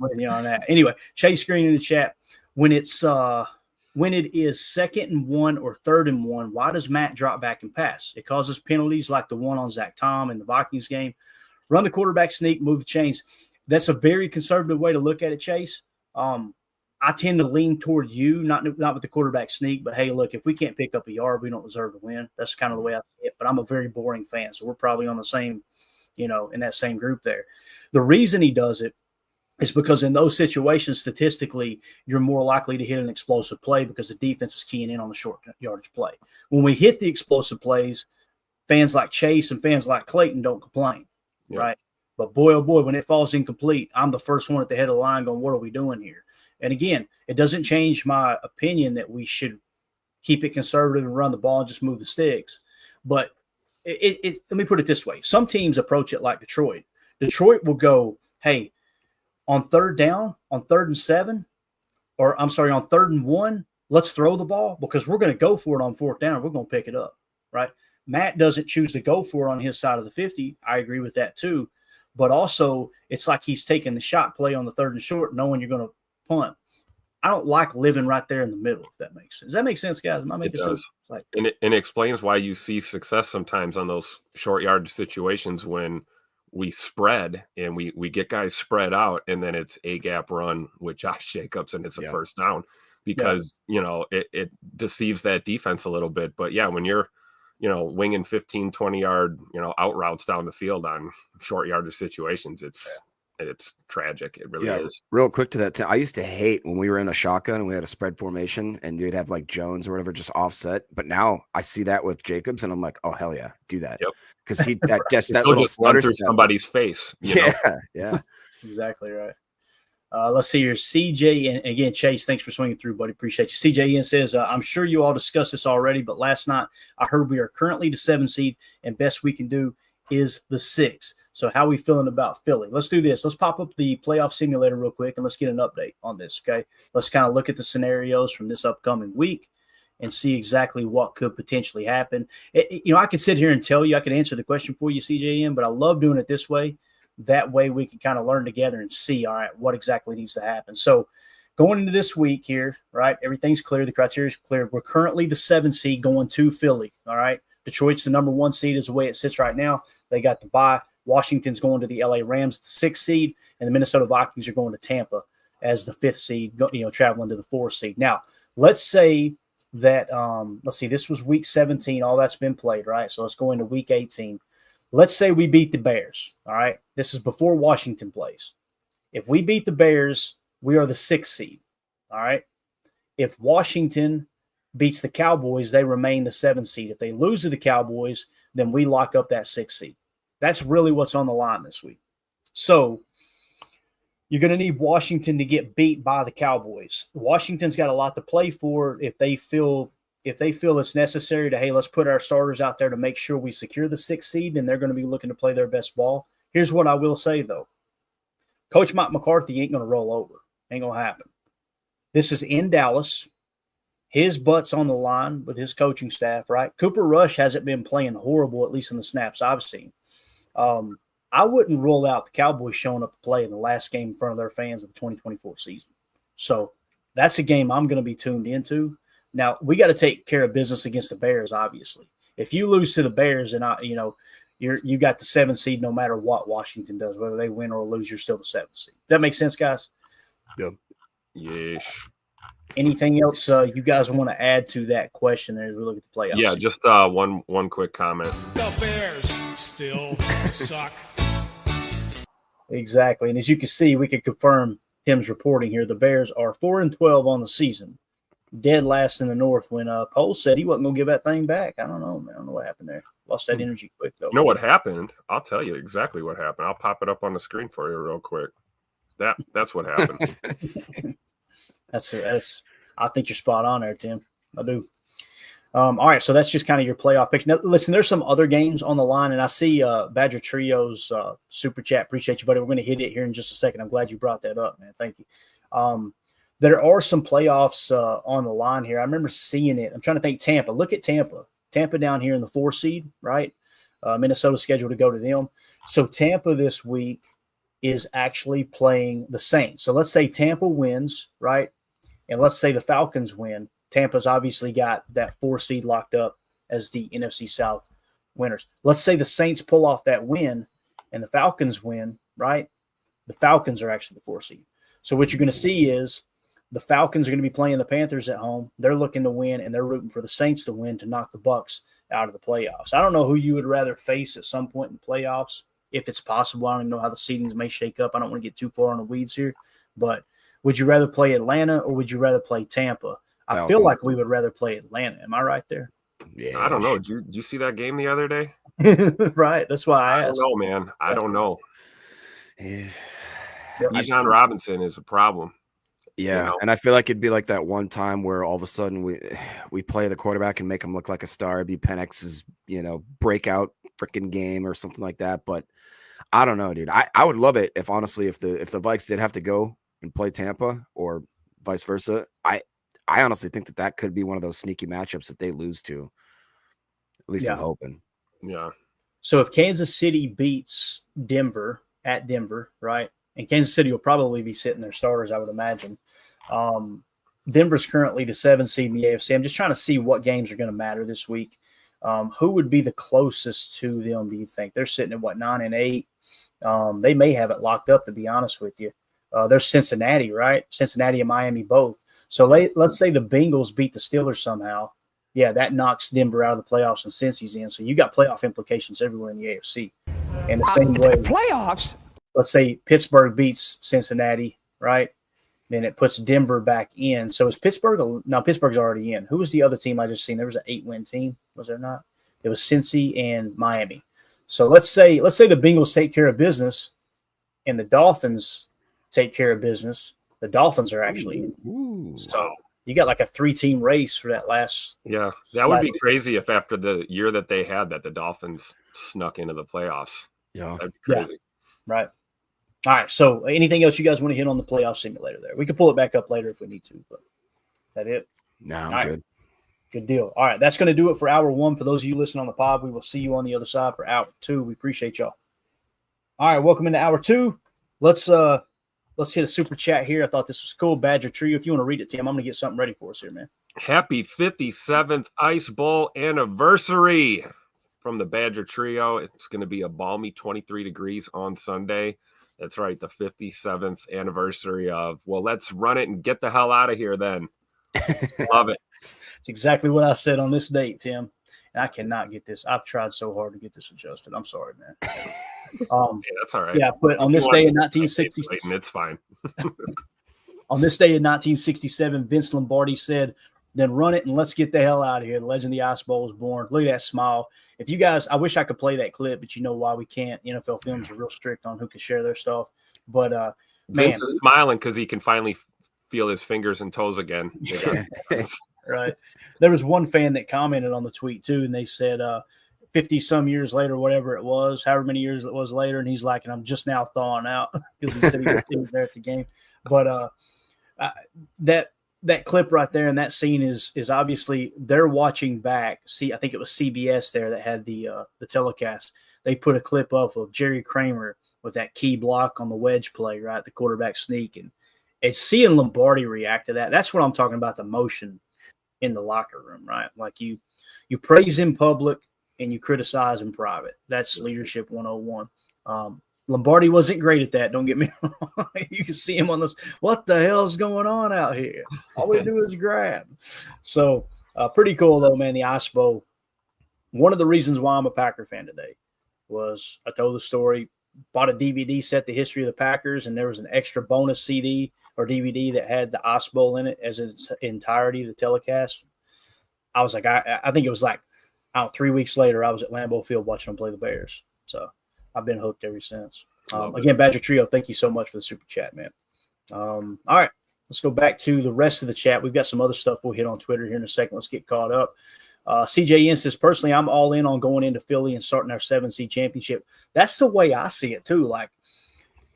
on that. Anyway, Chase Green in the chat. When it is 2nd and 1 or 3rd and 1, why does Matt drop back and pass? It causes penalties like the one on Zach Tom in the Vikings game. Run the quarterback sneak, move the chains. That's a very conservative way to look at it, Chase. I tend to lean toward you, not with the quarterback sneak, but hey, look, if we can't pick up a yard, we don't deserve to win. That's kind of the way I see it. But I'm a very boring fan, so we're probably on the same, in that same group there. The reason he does it is because in those situations, statistically, you're more likely to hit an explosive play because the defense is keying in on the short yardage play. When we hit the explosive plays, fans like Chase and fans like Clayton don't complain, right? But boy, oh boy, when it falls incomplete, I'm the first one at the head of the line going, what are we doing here? And again, it doesn't change my opinion that we should keep it conservative and run the ball and just move the sticks. But let me put it this way. Some teams approach it like Detroit. Detroit will go, hey, on 3rd down, on 3rd and 7, on 3rd and 1, let's throw the ball because we're going to go for it on 4th down. We're going to pick it up, right? Matt doesn't choose to go for it on his side of the 50. I agree with that too. But also, it's like he's taking the shot play on the 3rd and short, knowing you're going to punt. I don't like living right there in the middle, if that makes sense. Does that make sense, guys? Am I making sense? It's like, and it explains why you see success sometimes on those short yard situations when we spread and we get guys spread out, and then it's a gap run with Josh Jacobs, and it's a 1st down because, it deceives that defense a little bit. But, when you're, winging 15, 20-yard, out routes down the field on short yardage situations, it's tragic. It really is. Real quick to that. I used to hate when we were in a shotgun and we had a spread formation and you'd have like Jones or whatever just offset. But now I see that with Jacobs and I'm like, oh hell yeah, do that. Yep. Because that little just run through somebody's face. Yeah. Exactly right. Let's see here. CJ, and again, Chase, thanks for swinging through, buddy. Appreciate you. CJ Ian says, I'm sure you all discussed this already, but last night I heard we are currently the 7th seed and best we can do is the 6th. So how are we feeling about Philly? Let's do this. Let's pop up the playoff simulator real quick and let's get an update on this, okay? Let's kind of look at the scenarios from this upcoming week and see exactly what could potentially happen. I could sit here and tell you, I could answer the question for you, CJM, but I love doing it this way. That way we can kind of learn together and see, all right, what exactly needs to happen. So going into this week here, right, everything's clear. The criteria is clear. We're currently the 7th seed going to Philly, all right? Detroit's the number 1 seed is the way it sits right now. They got the bye. Washington's going to the LA Rams, the 6th seed, and the Minnesota Vikings are going to Tampa as the 5th seed, traveling to the 4th seed. Now, let's say that, this was week 17. All that's been played, right? So let's go into week 18. Let's say we beat the Bears, all right? This is before Washington plays. If we beat the Bears, we are the 6th seed, all right? If Washington beats the Cowboys, they remain the 7th seed. If they lose to the Cowboys, then we lock up that 6th seed. That's really what's on the line this week. So you're going to need Washington to get beat by the Cowboys. Washington's got a lot to play for if they feel it's necessary to, hey, let's put our starters out there to make sure we secure the 6th seed, then they're going to be looking to play their best ball. Here's what I will say, though. Coach Mike McCarthy ain't going to roll over. Ain't going to happen. This is in Dallas. His butt's on the line with his coaching staff, right? Cooper Rush hasn't been playing horrible, at least in the snaps I've seen. I wouldn't rule out the Cowboys showing up to play in the last game in front of their fans of the 2024 season. So that's a game I'm going to be tuned into. Now, we got to take care of business against the Bears, obviously. If you lose to the Bears, and you got the 7th seed no matter what Washington does, whether they win or lose, you're still the 7th seed. That makes sense, guys? Yep. Yes. Anything else you guys want to add to that question there as we look at the playoffs? Yeah, just one quick comment. The Bears still suck. Exactly. And as you can see, we can confirm Tim's reporting here. The Bears are 4-12 on the season, dead last in the North when Poles said he wasn't going to give that thing back. I don't know, man. I don't know what happened there. Lost that energy quick, though. You know what happened? I'll tell you exactly what happened. I'll pop it up on the screen for you real quick. That's what happened. That's. I think you're spot on there, Tim. I do. All right, so that's just kind of your playoff picture. Now, listen, there's some other games on the line, and I see Badger Trio's super chat. Appreciate you, buddy. We're going to hit it here in just a second. I'm glad you brought that up, man. Thank you. There are some playoffs on the line here. I remember seeing it. I'm trying to think Tampa. Look at Tampa. Tampa down here in the 4 seed, right? Minnesota's scheduled to go to them. So Tampa this week is actually playing the Saints. So let's say Tampa wins, right? And let's say the Falcons win. Tampa's obviously got that 4 seed locked up as the NFC South winners. Let's say the Saints pull off that win and the Falcons win, right? The Falcons are actually the 4 seed. So what you're going to see is the Falcons are going to be playing the Panthers at home. They're looking to win, and they're rooting for the Saints to win to knock the Bucs out of the playoffs. I don't know who you would rather face at some point in the playoffs, if it's possible. I don't even know how the seedings may shake up. I don't want to get too far on the weeds here. But would you rather play Atlanta or would you rather play Tampa? I feel like we would rather play Atlanta. Am I right there? Yeah. I don't know. Did you see that game the other day? Right. That's why I asked. I don't know, man. I don't know. Bijan Robinson is a problem. Yeah, you know? And I feel like it'd be like that one time where all of a sudden we play the quarterback and make him look like a star. It'd be Penix's, breakout freaking game or something like that. But I don't know, dude. I would love it if honestly if the Vikes did have to go and play Tampa or vice versa. I honestly think that could be one of those sneaky matchups that they lose to. At least I'm hoping. Yeah. So if Kansas City beats Denver at Denver, right? And Kansas City will probably be sitting their starters, I would imagine. Denver's currently the 7th seed in the AFC. I'm just trying to see what games are going to matter this week. Who would be the closest to them, do you think? They're sitting at, 9-8? They may have it locked up, to be honest with you. There's Cincinnati, right? Cincinnati and Miami both. So let's say the Bengals beat the Steelers somehow. Yeah, that knocks Denver out of the playoffs and Cincy's in. So you got playoff implications everywhere in the AFC. And the same way, playoffs. Let's say Pittsburgh beats Cincinnati, right? Then it puts Denver back in. So is Pittsburgh? No, Pittsburgh's already in. Who was the other team I just seen? There was an 8-win team, was there not? It was Cincy and Miami. So let's say the Bengals take care of business, and the Dolphins take care of business. The Dolphins are actually in. So you got like a 3-team race for that last. Yeah, that would be crazy if after the year that they had that the Dolphins snuck into the playoffs. Yeah, that'd be crazy. Yeah. Right. All right. So anything else you guys want to hit on the playoff simulator there? We can pull it back up later if we need to, but that it? No, I'm good. Right. Good deal. All right. That's going to do it for hour 1. For those of you listening on the pod, we will see you on the other side for hour 2. We appreciate y'all. All right. Welcome into hour 2. Let's hit a super chat here. I thought this was cool. Badger Trio. If you want to read it, Tim, I'm going to get something ready for us here, man. Happy 57th Ice Bowl anniversary from the Badger Trio. It's going to be a balmy 23 degrees on Sunday. That's right, the 57th anniversary of, well, let's run it and get the hell out of here then. Love it. It's exactly what I said on this date, Tim. And I cannot get this. I've tried so hard to get this adjusted. I'm sorry, man. Yeah, that's all right. Yeah, but on this day in 1967, it's fine. On this day in 1967, Vince Lombardi said, then run it and let's get the hell out of here. The legend of the Ice Bowl was born. Look at that smile. If you guys, I wish I could play that clip, but you know why we can't. NFL Films are real strict on who can share their stuff. But Vince is smiling because he can finally feel his fingers and toes again. Right. There was one fan that commented on the tweet too, and they said 50 some years later, whatever it was, however many years it was later, and he's like, and I'm just now thawing out because he said he was there at the game. But that clip right there and that scene is obviously they're watching back. See, I think it was CBS there that had the telecast. they put a clip up of Jerry Kramer with that key block on the wedge play, right? The quarterback sneak. And it's seeing Lombardi react to that. That's what I'm talking about, the motion in the locker room, right? Like you praise in public and you criticize in private. That's leadership 101. Lombardi wasn't great at that. Don't get me wrong. You can see him on this. What the hell's going on out here? All we do is grab. So pretty cool though, man. The Ice Bowl. One of the reasons why I'm a Packer fan today was I told the story, bought a DVD set, The History of the Packers, and there was an extra bonus CD or DVD that had the Ice Bowl in it as its entirety, the telecast. I was like, I think it was like, 3 weeks later, I was at Lambeau Field watching them play the Bears. So I've been hooked ever since. Again, Badger Trio, thank you so much for the super chat, man. All right, let's go back to the rest of the chat. We've got some other stuff we'll hit on Twitter here in a second. Let's get caught up. CJN says, personally, I'm all in on going into Philly and starting our 7-seed championship. That's the way I see it, too. Like,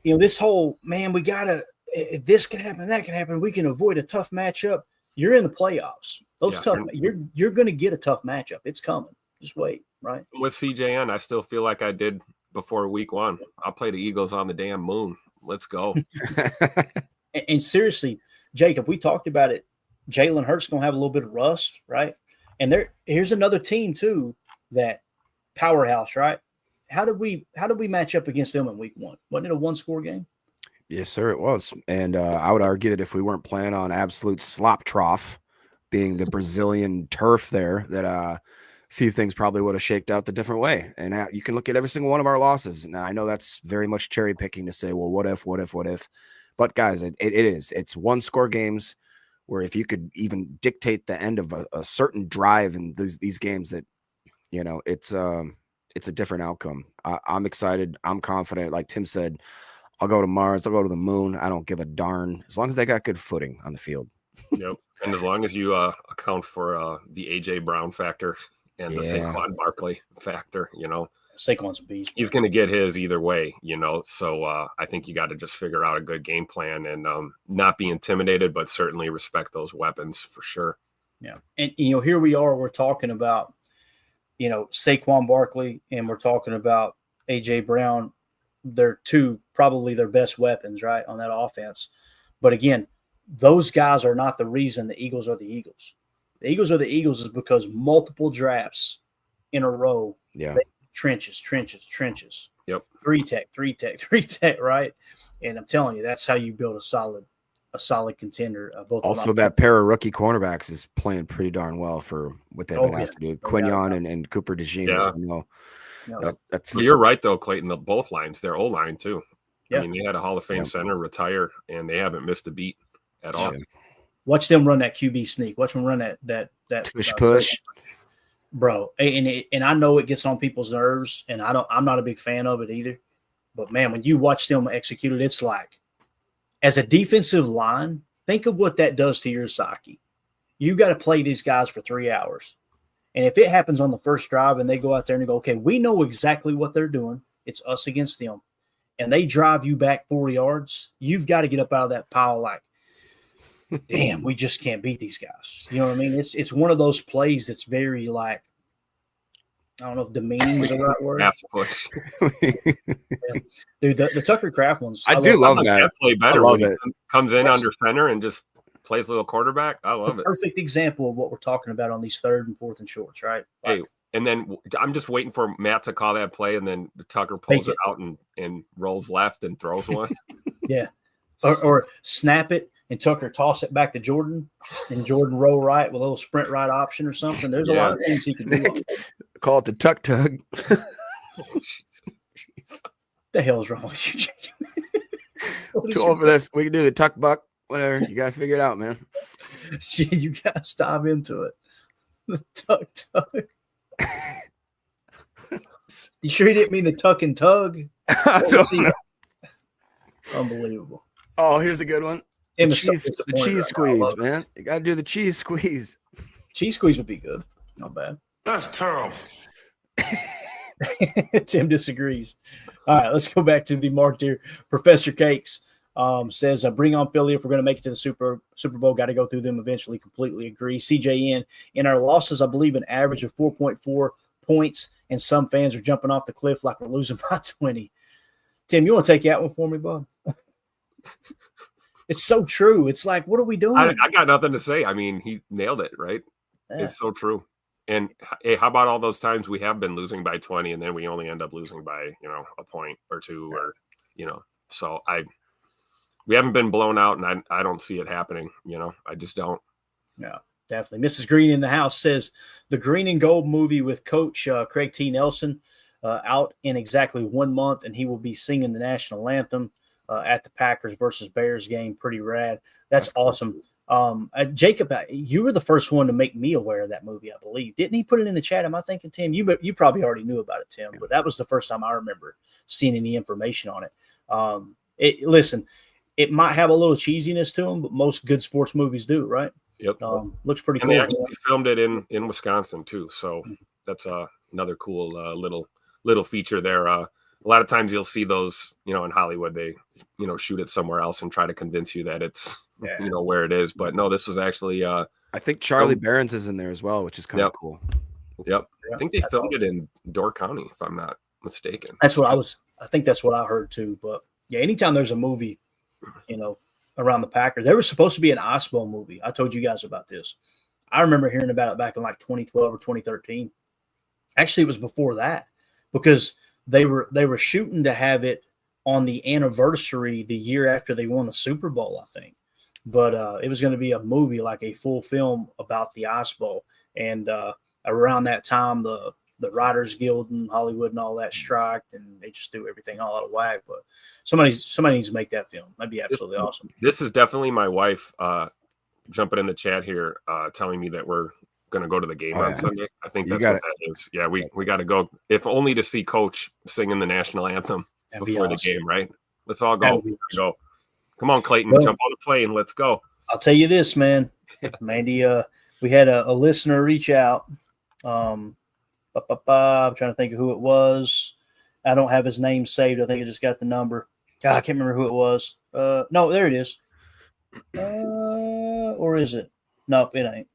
this whole, man, we got to – if this can happen, that can happen, we can avoid a tough matchup. You're in the playoffs. You're going to get a tough matchup. It's coming. Just wait, right? With CJN, I still feel like I did before week 1. I'll play the Eagles on the damn moon. Let's go. and seriously, Jacob, we talked about it. Jalen Hurts going to have a little bit of rust, right? And here's another team too, that powerhouse, right? How did we match up against them in week 1? Wasn't it a 1-score game? Yes, sir, it was. And I would argue that if we weren't playing on absolute slop trough, being the Brazilian turf there, that a few things probably would have shaked out the different way. And you can look at every single one of our losses. Now, I know that's very much cherry picking to say, well, what if? But guys, it's 1-score games where if you could even dictate the end of a certain drive in these games, that, it's a different outcome. I'm excited. I'm confident. Like Tim said, I'll go to Mars. I'll go to the moon. I don't give a darn as long as they got good footing on the field. Yep. And as long as you account for the AJ Brown factor and the Saquon Barkley factor, Saquon's a beast. He's going to get his either way, So I think you got to just figure out a good game plan and not be intimidated, but certainly respect those weapons for sure. Yeah. And, here we are, we're talking about, Saquon Barkley, and we're talking about AJ Brown. They're probably their best weapons, right, on that offense. But again, those guys are not the reason the Eagles are the Eagles. The Eagles are the Eagles is because multiple drafts in a row. Yeah. Trenches. Yep. Three tech, right? And I'm telling you, that's how you build a solid contender. Both also, that pair of rookie cornerbacks is playing pretty darn well for what they've been asked to do. Quignon and Cooper DeJean. Yeah. You're right, though, Clayton. Both lines, their O-line, too. Yeah. I mean, they had a Hall of Fame center retire, and they haven't missed a beat at all. Watch them run that QB sneak. Watch them run that push. Bro, and I know it gets on people's nerves, and I'm not a big fan of it either. But, man, when you watch them execute it, it's like, as a defensive line, think of what that does to your psyche. You got to play these guys for 3 hours. And if it happens on the first drive and they go out there and they go, okay, we know exactly what they're doing. It's us against them. And they drive you back 4 yards. You've got to get up out of that pile like, damn, we just can't beat these guys. You know what I mean? It's one of those plays that's very like, I don't know if demeaning is the right word. Half push. Dude, the Tucker Kraft ones. I do love that. Play better when he comes in under center and just plays a little quarterback. I love it. Perfect example of what we're talking about on these 3rd and 4th and shorts, right? Hey, and then I'm just waiting for Matt to call that play, and then Tucker pulls it out and rolls left and throws one. Yeah. Or snap it and Tucker toss it back to Jordan, and Jordan roll right with a little sprint right option or something. There's a lot of things he can do. Call it the tuck tug. The hell's wrong with you, Jake? Too old for this. We can do the tuck buck. Whatever. You got to figure it out, man. You got to stop into it. The tuck tug. You sure he didn't mean the tuck and tug? I don't know. Unbelievable. Oh, here's a good one. The cheese squeeze, man. You got to do the cheese squeeze. Cheese squeeze would be good. Not bad. That's terrible. Tim disagrees. All right, let's go back to the mark here. Professor Cakes says, bring on Philly if we're going to make it to the Super Bowl. Got to go through them eventually. Completely agree. CJN, in our losses, I believe an average of 4.4 points and some fans are jumping off the cliff like we're losing by 20. Tim, you want to take that one for me, bud? It's so true. It's like, what are we doing? I got nothing to say. I mean, he nailed it, right? Yeah. It's so true. And hey, how about all those times we have been losing by 20 and then we only end up losing by, a point or two or, so we haven't been blown out and I don't see it happening. I just don't. Yeah, definitely. Mrs. Green in the house says the Green and Gold movie with Coach Craig T. Nelson out in exactly 1 month, and he will be singing the national anthem at the Packers versus Bears game. Pretty rad. That's awesome. Jacob, you were the first one to make me aware of that movie, I believe. Didn't he put it in the chat? Am I thinking, Tim? You probably already knew about it, Tim, but that was the first time I remember seeing any information on it. Listen, it might have a little cheesiness to them, but most good sports movies do, right? Yep. Looks pretty and cool. They actually filmed it in Wisconsin too, so that's another cool little feature there. A lot of times you'll see those, in Hollywood, they, shoot it somewhere else and try to convince you that it's, where it is. But no, this was actually. I think Charlie Barron's is in there as well, which is kind of cool. Oops. Yep. I think they filmed it in Door County, if I'm not mistaken. That's what I think that's what I heard too. But yeah, anytime there's a movie, around the Packers, there was supposed to be an Ice Bowl movie. I told you guys about this. I remember hearing about it back in like 2012 or 2013. Actually, it was before that because they were shooting to have it on the anniversary the year after they won the Super Bowl, I think. But it was going to be a movie, like a full film about the Ice Bowl. And around that time, the Writers Guild in Hollywood and all that striked, and they just threw everything all out of whack. But somebody needs to make that film. That'd be absolutely awesome. This is definitely my wife jumping in the chat here, telling me that we're going to go to the game on Sunday. I think that's what that is. Yeah, we got to go, if only to see Coach singing the national anthem before the game, right? Let's all go. Go. Come on, Clayton, jump on the plane. Let's go. I'll tell you this, man. Mandy, we had a listener reach out. I'm trying to think of who it was. I don't have his name saved. I think I just got the number. God, I can't remember who it was. No, there it is. Or is it? Nope, it ain't.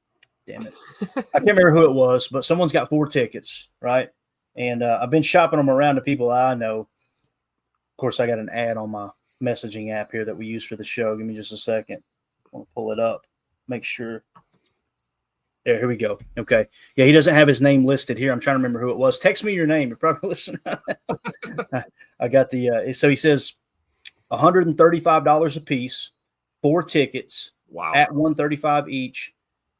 Damn it. I can't remember who it was, but someone's got 4 tickets, right? And I've been shopping them around to people I know. Of course, I got an ad on my messaging app here that we use for the show. Give me just a second. I want to pull it up. Make sure. There, here we go. Okay. Yeah, he doesn't have his name listed here. I'm trying to remember who it was. Text me your name. You're probably listening. I got the so he says $135 a piece, 4 tickets. Wow. At $135 each.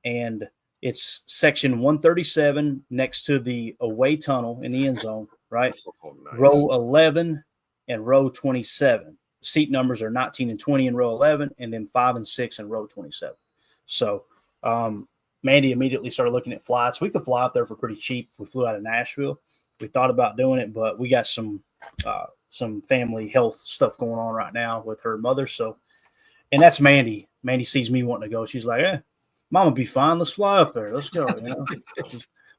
And it's section 137 next to the away tunnel in the end zone, right? Oh, nice. Row 11 and row 27. Seat numbers are 19 and 20 in row 11, and then 5 and 6 in row 27. So Mandy immediately started looking at flights. We could fly up there for pretty cheap if we flew out of Nashville. We thought about doing it, but we got some family health stuff going on right now with her mother. So, and that's Mandy. Mandy sees me wanting to go. She's like, Mama be fine. Let's fly up there. Let's go.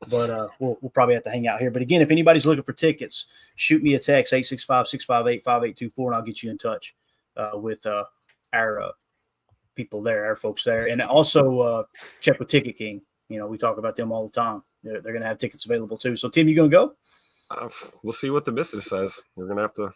But we'll probably have to hang out here. But again, if anybody's looking for tickets, shoot me a text, 865-658-5824, and I'll get you in touch with our people there, our folks there. And also check with Ticket King. We talk about them all the time. They're going to have tickets available too. So, Tim, you going to go? We'll see what the missus says. We're going to have to.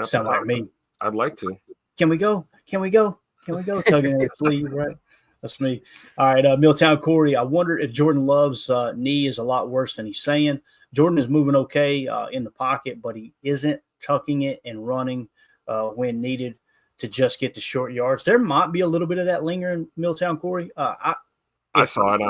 Sound like me. I'd like to. Can we go? Tugging at the sleeve, right? That's me. All right, Milltown Corey, I wonder if Jordan Love's knee is a lot worse than he's saying. Jordan is moving okay in the pocket, but he isn't tucking it and running when needed to just get the short yards. There might be a little bit of that lingering, Milltown Corey. I saw it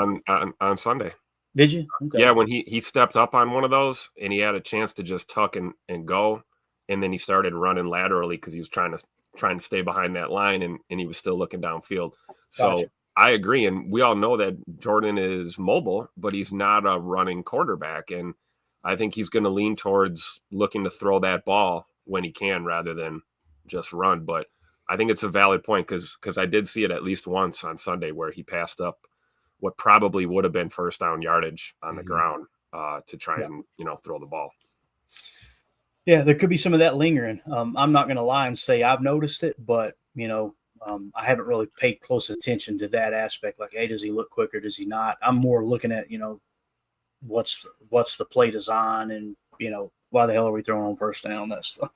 on Sunday. Did you? Okay. Yeah, when he stepped up on one of those and he had a chance to just tuck and go, and then he started running laterally because he was trying to stay behind that line, and he was still looking downfield. So Gotcha. I agree, and we all know that Jordan is mobile, but he's not a running quarterback, and I think he's going to lean towards looking to throw that ball when he can rather than just run. But I think it's a valid point because I did see it at least once on Sunday where he passed up what probably would have been first down yardage on the ground to try and throw the ball. Yeah, there could be some of that lingering. I'm not going to lie and say I've noticed it, but I haven't really paid close attention to that aspect. Like, hey, does he look quicker? Does he not? I'm more looking at, what's the play design, and why the hell are we throwing on first down, that stuff.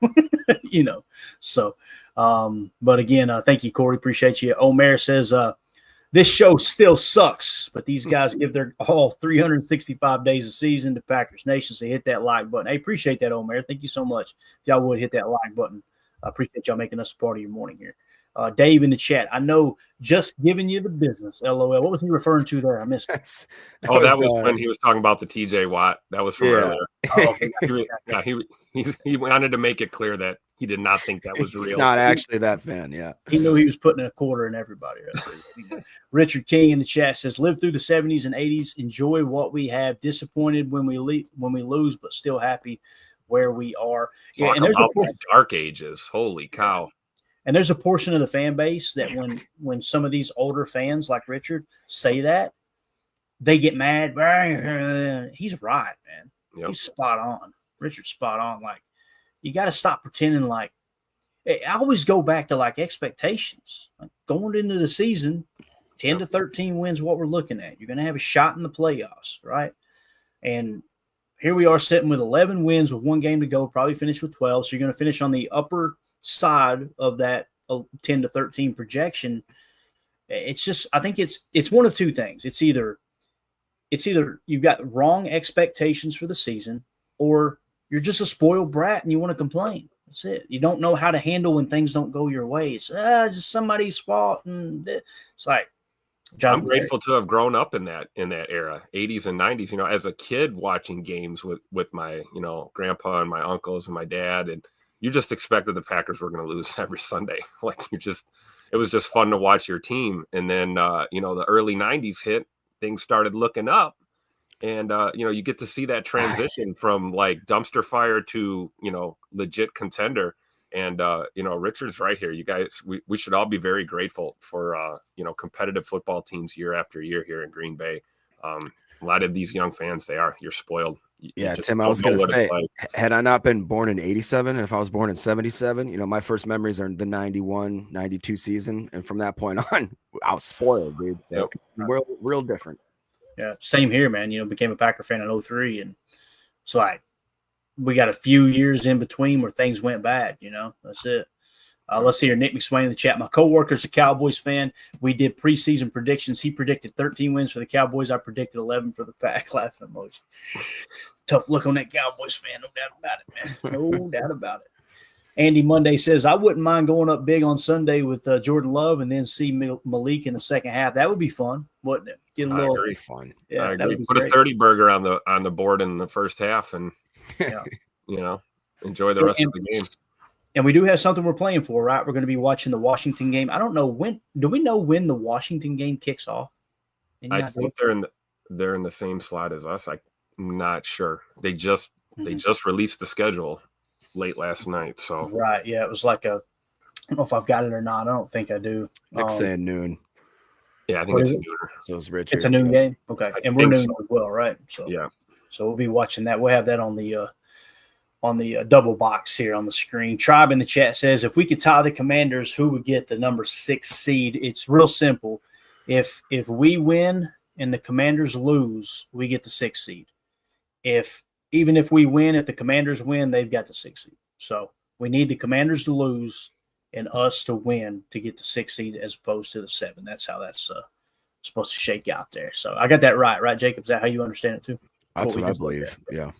So but again, thank you, Corey, appreciate you. Omer says this show still sucks, but these guys give their all 365 days a season to Packers Nation. So hit that like button. I appreciate that, Omer. Thank you so much. If y'all would hit that like button, I appreciate y'all making us a part of your morning here. Dave in the chat, I know, just giving you the business. LOL. What was he referring to there? I missed it. That was when he was talking about the TJ Watt. That was from earlier. He wanted to make it clear that he did not think that was real. He's not actually that fan. Yeah, he knew he was putting a quarter in everybody. Right? Richard King in the chat says, "Live through the 70s and 80s. Enjoy what we have. Disappointed when we lose, but still happy where we are." Yeah, and there's about the dark ages. Holy cow! And there's a portion of the fan base that when some of these older fans like Richard say that, they get mad. He's right, man. Yep. He's spot on. Richard's spot on. Like, you got to stop pretending like – I always go back to, like, expectations. Like, going into the season, 10 to 13 wins what we're looking at. You're going to have a shot in the playoffs, right? And here we are sitting with 11 wins with one game to go, probably finish with 12. So you're going to finish on the upper – side of that 10 to 13 projection. It's just, I think it's one of two things. It's either you've got wrong expectations for the season, or you're just a spoiled brat and you want to complain. That's it. You don't know how to handle when things don't go your way. It's just somebody's fault, and it's like, I'm grateful to have grown up in that era, 80s and 90s. As a kid watching games with my grandpa and my uncles and my dad, and you just expected the Packers were going to lose every Sunday. Like, it was just fun to watch your team. And then, the early 90s hit, things started looking up. And, you get to see that transition from, like, dumpster fire to, legit contender. And, Richard's right here. You guys, we should all be very grateful for, competitive football teams year after year here in Green Bay. A lot of these young fans, you're spoiled. Yeah, Tim, I was going to say, had I not been born in 87, and if I was born in 77, my first memories are the 91, 92 season. And from that point on, I was spoiled, dude. So real different. Yeah, same here, man. Became a Packer fan in 03, and it's like we got a few years in between where things went bad, That's it. Let's see here. Nick McSwain in the chat. My coworker's a Cowboys fan. We did preseason predictions. He predicted 13 wins for the Cowboys. I predicted 11 for the Pack. Laughing emoji. Tough look on that Cowboys fan. No doubt about it, man. No doubt about it. Andy Monday says, I wouldn't mind going up big on Sunday with Jordan Love and then see Malik in the second half. That would be fun, wouldn't it? Get a little very fun. Yeah, I agree. Put a 30 burger on the board in the first half, and enjoy the rest of the game. And we do have something we're playing for, right? We're going to be watching the Washington game. I don't know when. Do we know when the Washington game kicks off? I think they're in the same slot as us. I'm not sure. They just released the schedule late last night. So right, yeah, it was like I don't know if I've got it or not. I don't think I do. Nick's saying noon. Yeah, I think it's a nooner. So it's Richard. It's a noon game. Okay, and we're noon as well, right? So yeah, so we'll be watching that. We'll have that on the double box here on the screen. Tribe in the chat says, if we could tie the Commanders, who would get the number 6 seed? It's real simple. If we win and the Commanders lose, we get the 6 seed. Even if we win, if the Commanders win, they've got the 6 seed. So we need the Commanders to lose and us to win to get the 6 seed as opposed to the 7. That's how that's supposed to shake out there. So I got that right, Jacob? Is that how you understand it too? That's what I believe. Yeah.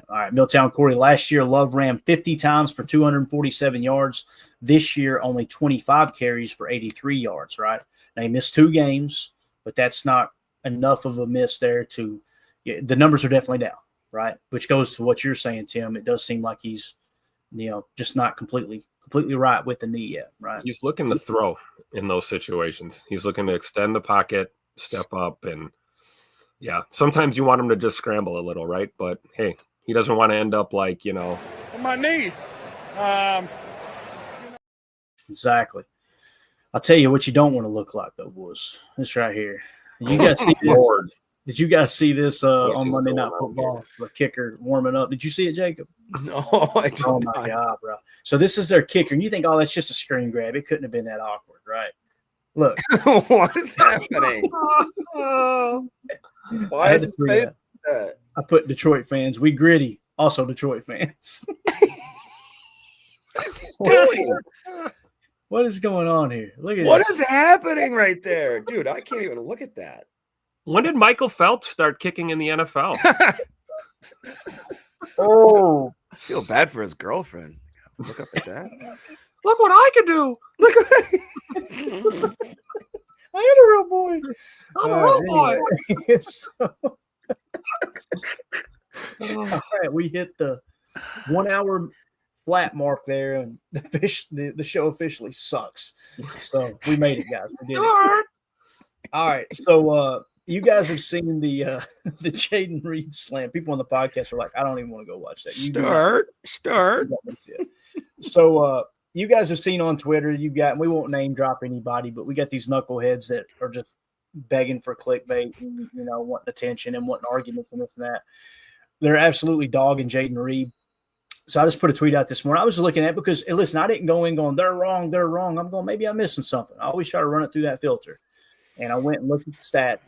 All right, Milltown Corey. Last year, Love ran 50 times for 247 yards. This year, only 25 carries for 83 yards, right? Now, he missed 2 games, but that's not enough of a miss there the numbers are definitely down, right? Which goes to what you're saying, Tim. It does seem like he's, just not completely right with the knee yet, right? He's looking to throw in those situations. He's looking to extend the pocket, step up, and, sometimes you want him to just scramble a little, right? But, hey, he doesn't want to end up like, On my knee. Exactly. I'll tell you what you don't want to look like, though, boys. This right here. You guys see this? Did you guys see this on Monday Night Football? The kicker warming up. Did you see it, Jacob? No, I didn't. Oh, my God, bro. So this is their kicker. And you think, that's just a screen grab. It couldn't have been that awkward, right? Look. What is happening? Why is it that? I put Detroit fans. We gritty. Also Detroit fans. What is he doing? What is going on here? Look at What this. is happening right there? Dude, I can't even look at that. When did Michael Phelps start kicking in the NFL? Oh, I feel bad for his girlfriend. Look up at that. Look what I can do. Look at I am a real boy. I'm a real boy. Anyway, all right, we hit the 1 hour flat mark there, and the show officially sucks. So we made it, guys. We did it. All right, so you guys have seen the Jaden Reed slam. People on the podcast are like, I don't even want to go watch that. Start. So you guys have seen on Twitter, we won't name drop anybody, but we got these knuckleheads that are just begging for clickbait and, wanting attention and wanting arguments and this and that. They're absolutely dogging Jaden Reed. So I just put a tweet out this morning. I was looking at it because, and listen, I didn't go in going, they're wrong. I'm going, maybe I'm missing something. I always try to run it through that filter. And I went and looked at the stats.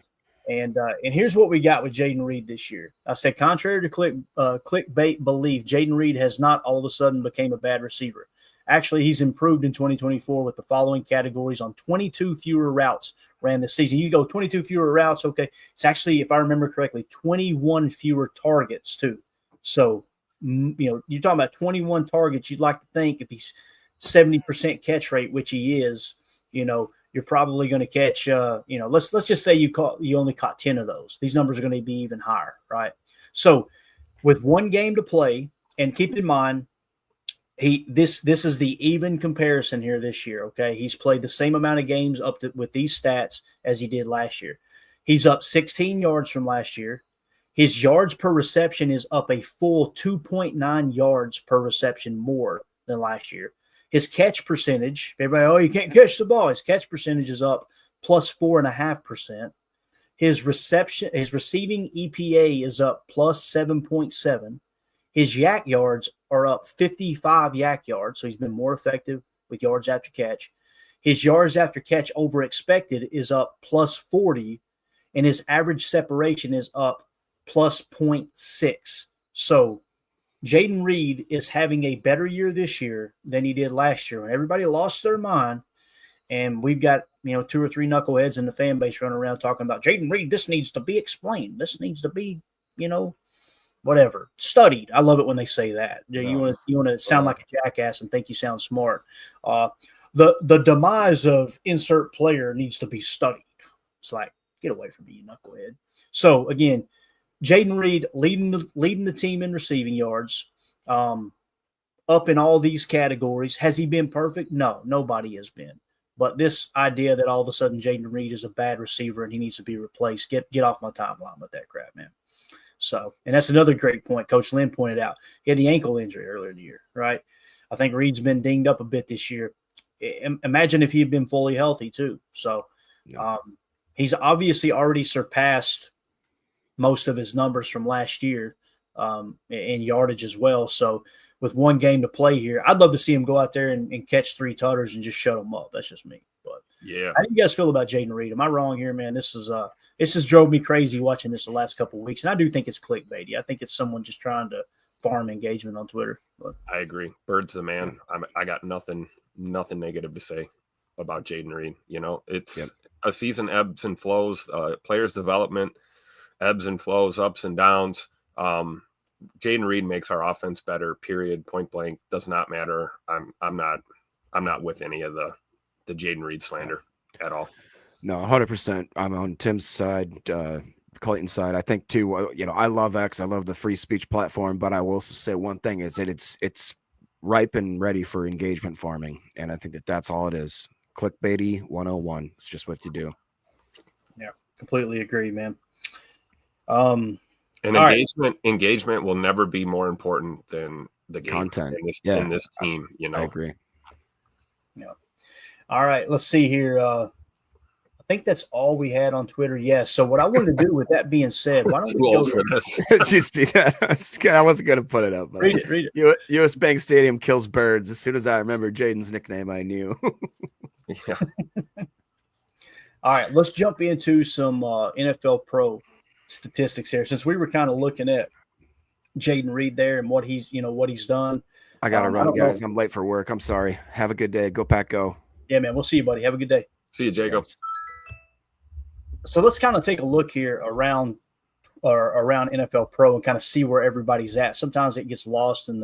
And here's what we got with Jaden Reed this year. I said, contrary to clickbait belief, Jaden Reed has not all of a sudden became a bad receiver. Actually, he's improved in 2024 with the following categories on 22 fewer routes ran this season. You go 22 fewer routes, okay. It's actually, if I remember correctly, 21 fewer targets too. So, you're talking about 21 targets. You'd like to think if he's 70% catch rate, which he is, you're probably going to catch, let's just say you only caught 10 of those. These numbers are going to be even higher, right? So with one game to play, and keep in mind, this is the even comparison here this year, okay? He's played the same amount of games with these stats as he did last year. He's up 16 yards from last year. His yards per reception is up a full 2.9 yards per reception more than last year. His catch percentage, everybody, you can't catch the ball. His catch percentage is up plus 4.5%. His receiving EPA is up plus 7.7. His yak yards are up 55 yak yards, so he's been more effective with yards after catch. His yards after catch over expected is up plus 40, and his average separation is up plus 0.6. So Jaden Reed is having a better year this year than he did last year when everybody lost their mind. And we've got, 2 or 3 knuckleheads in the fan base running around talking about Jaden Reed. This needs to be explained. This needs to be, whatever, studied. I love it when they say that. You want to sound like a jackass and think you sound smart. The demise of insert player needs to be studied. It's like, get away from me, you knucklehead. So again, Jaden Reed leading the team in receiving yards, up in all these categories. Has he been perfect? No, nobody has been. But this idea that all of a sudden Jaden Reed is a bad receiver and he needs to be replaced, get off my timeline with that crap, man. So, and that's another great point Coach Lynn pointed out. He had the ankle injury earlier in the year, right? I think Reed's been dinged up a bit this year. Imagine if he had been fully healthy too. So, he's obviously already surpassed most of his numbers from last year in yardage as well. So with one game to play here, I'd love to see him go out there and catch 3 tutters and just shut them up. That's just me. But yeah, how do you guys feel about Jaden Reed? Am I wrong here, man? This has drove me crazy watching this the last couple of weeks, and I do think it's clickbaity. I think it's someone just trying to farm engagement on Twitter. But I agree. Bird's the man. I got nothing negative to say about Jaden Reed. It's a season ebbs and flows. Players' development ebbs and flows, ups and downs. Jaden Reed makes our offense better. Period. Point blank. Does not matter. I'm not with any of the Jaden Reed slander at all. No, 100%. I'm on Tim's side, Clayton's side. I think too. I love X. I love the free speech platform, but I will also say one thing is that it's ripe and ready for engagement farming, and I think that's all it is. Clickbaity 101. It's just what you do. Yeah, completely agree, man. And engagement will never be more important than the game content in this team. I agree. Yeah. All right, let's see here. I think that's all we had on Twitter. Yes. So what I wanted to do with that being said, why don't we go for this? I wasn't going to put it up. But read it. U.S. Bank Stadium kills birds. As soon as I remember Jaden's nickname, I knew. Yeah. All right, let's jump into some NFL Pro statistics here, since we were kind of looking at Jaden Reed there and what he's done. I got to run, guys. I'm late for work. I'm sorry. Have a good day. Go Pack, go. Yeah, man. We'll see you, buddy. Have a good day. See you, Jacob. Yes. So let's kind of take a look here around NFL Pro and kind of see where everybody's at. Sometimes it gets lost in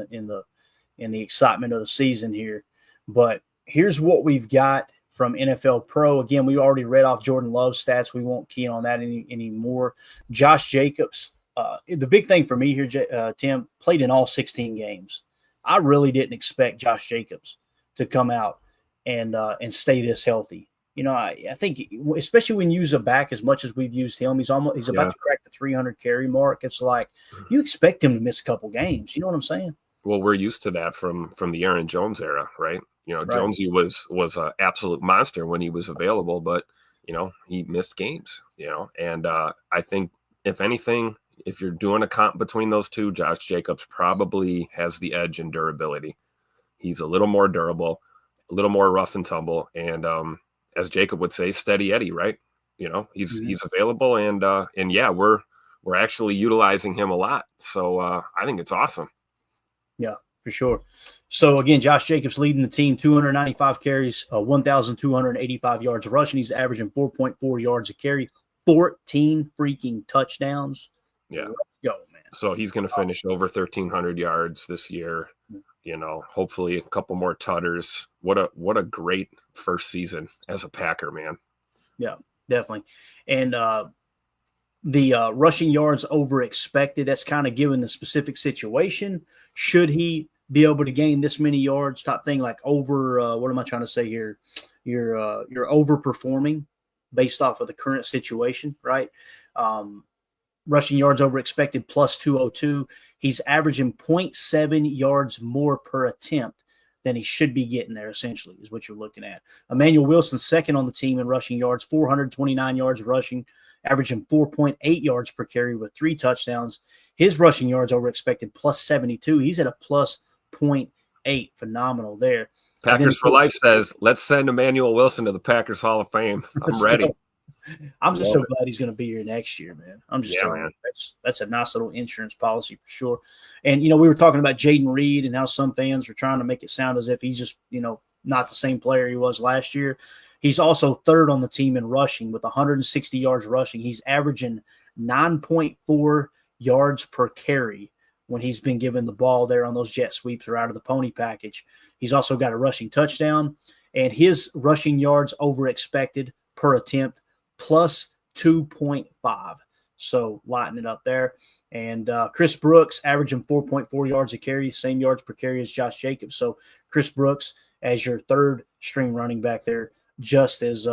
the excitement of the season here, but here's what we've got from NFL Pro. Again, we already read off Jordan Love's stats. We won't key on that anymore. Josh Jacobs. The big thing for me here, Tim, played in all 16 games. I really didn't expect Josh Jacobs to come out and stay this healthy. I think especially when you use a back as much as we've used him, he's about to crack the 300 carry mark. It's like you expect him to miss a couple games. You know what I'm saying? Well, we're used to that from the Aaron Jones era, right? Right. Jonesy was an absolute monster when he was available, but he missed games. And I think if anything, if you're doing a comp between those two, Josh Jacobs probably has the edge in durability. He's a little more durable, a little more rough and tumble, and as Jacob would say, steady Eddie, right? He's available, and yeah, we're actually utilizing him a lot. So I think it's awesome. Yeah, for sure. So again, Josh Jacobs leading the team, 295 carries, 1,285 yards rushing. He's averaging 4.4 yards a carry, 14 freaking touchdowns. Yeah. Let's go, man. So he's going to finish over 1,300 yards this year. Hopefully a couple more tutters. What a great first season as a Packer, man. Yeah, definitely. And the rushing yards over expected, that's kind of given the specific situation. Should he be able to gain this many yards type thing, like over, what am I trying to say here? You're overperforming based off of the current situation, right? Rushing yards over expected plus 202. He's averaging 0.7 yards more per attempt than he should be getting there, essentially, is what you're looking at. Emmanuel Wilson, second on the team in rushing yards, 429 yards rushing, averaging 4.8 yards per carry with 3 touchdowns. His rushing yards over expected plus 72. He's at a plus 0.8. Phenomenal there. Packers for Life says, let's send Emmanuel Wilson to the Packers Hall of Fame. I'm ready. I'm just so glad he's going to be here next year, man. I'm just telling you, that's a nice little insurance policy for sure. And, we were talking about Jaden Reed and how some fans were trying to make it sound as if he's just, not the same player he was last year. He's also third on the team in rushing with 160 yards rushing. He's averaging 9.4 yards per carry when he's been given the ball there on those jet sweeps or out of the pony package. He's also got a rushing touchdown, and his rushing yards over expected per attempt plus 2.5. So lighten it up there. And Chris Brooks averaging 4.4 yards a carry, same yards per carry as Josh Jacobs. So Chris Brooks as your third string running back there, just as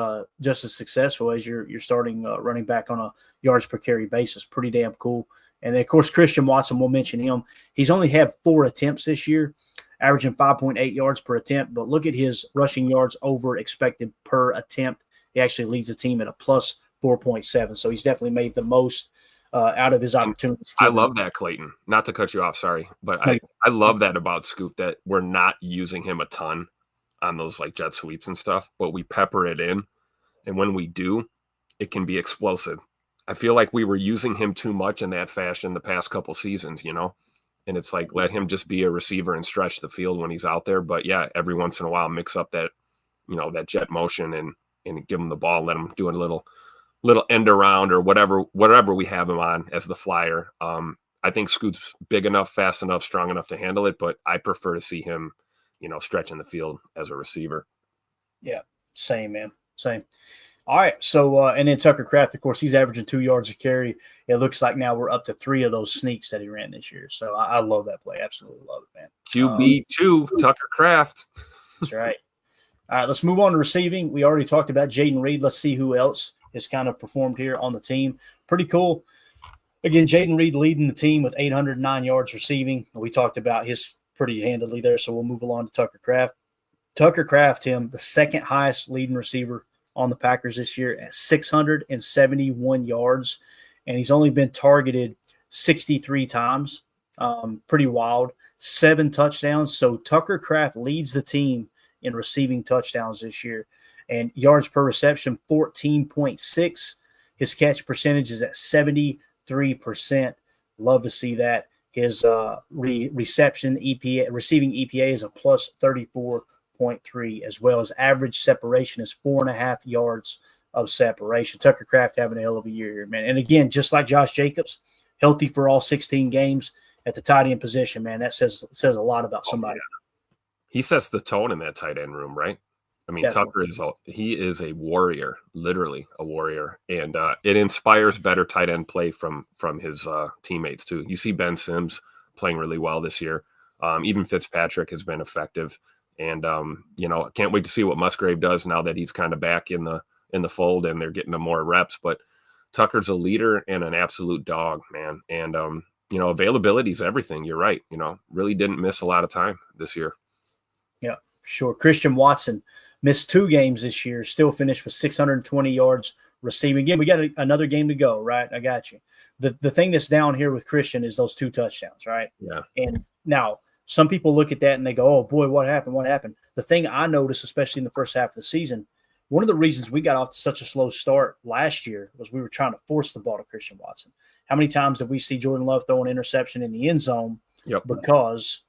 successful as your starting running back on a yards per carry basis. Pretty damn cool. And then, of course, Christian Watson, we'll mention him. He's only had 4 attempts this year, averaging 5.8 yards per attempt. But look at his rushing yards over expected per attempt. He actually leads the team at a plus 4.7. So he's definitely made the most out of his opportunities. I love that, Clayton. Not to cut you off, sorry. But I love that about Scoop, that we're not using him a ton on those like jet sweeps and stuff, but we pepper it in. And when we do, it can be explosive. I feel like we were using him too much in that fashion the past couple seasons, and it's like, let him just be a receiver and stretch the field when he's out there. But yeah, every once in a while, mix up that, that jet motion and give him the ball, let him do a little end around or whatever we have him on as the flyer. I think Scoot's big enough, fast enough, strong enough to handle it, but I prefer to see him, stretching the field as a receiver. Yeah, same, man. Same. All right, so and then Tucker Kraft, of course, he's averaging 2 yards a carry. It looks like now we're up to 3 of those sneaks that he ran this year. So I love that play. Absolutely love it, man. QB2, Tucker Kraft. That's right. All right, let's move on to receiving. We already talked about Jaden Reed. Let's see who else has kind of performed here on the team. Pretty cool. Again, Jaden Reed leading the team with 809 yards receiving. We talked about his pretty handily there, so we'll move along to Tucker Kraft. Tucker Kraft, Tim, the second highest leading receiver on the Packers this year at 671 yards, and he's only been targeted 63 times. Pretty wild. 7 touchdowns. So Tucker Kraft leads the team in receiving touchdowns this year. And yards per reception, 14.6. His catch percentage is at 73%. 0.3%. Love to see that. His receiving EPA is a plus 34.3, as well as average separation is 4.5 yards of separation. Tucker Kraft having a hell of a year here, man. And again, just like Josh Jacobs, healthy for all 16 games at the tight end position, man. That says a lot about somebody. He sets the tone in that tight end room, right? I mean, Definitely. Tucker is a warrior, literally a warrior, and it inspires better tight end play from his teammates too. You see Ben Sims playing really well this year. Even Fitzpatrick has been effective, and I can't wait to see what Musgrave does now that he's kind of back in the fold and they're getting him more reps. But Tucker's a leader and an absolute dog, man, and availability is everything. You're right. Really didn't miss a lot of time this year. Yeah, sure. Christian Watson missed 2 games this year, still finished with 620 yards receiving. Again, we got another game to go, right? I got you. The thing that's down here with Christian is those 2 touchdowns, right? Yeah. And now some people look at that and they go, oh, boy, what happened? What happened? The thing I noticed, especially in the first half of the season, one of the reasons we got off to such a slow start last year was we were trying to force the ball to Christian Watson. How many times did we see Jordan Love throw an interception in the end zone because,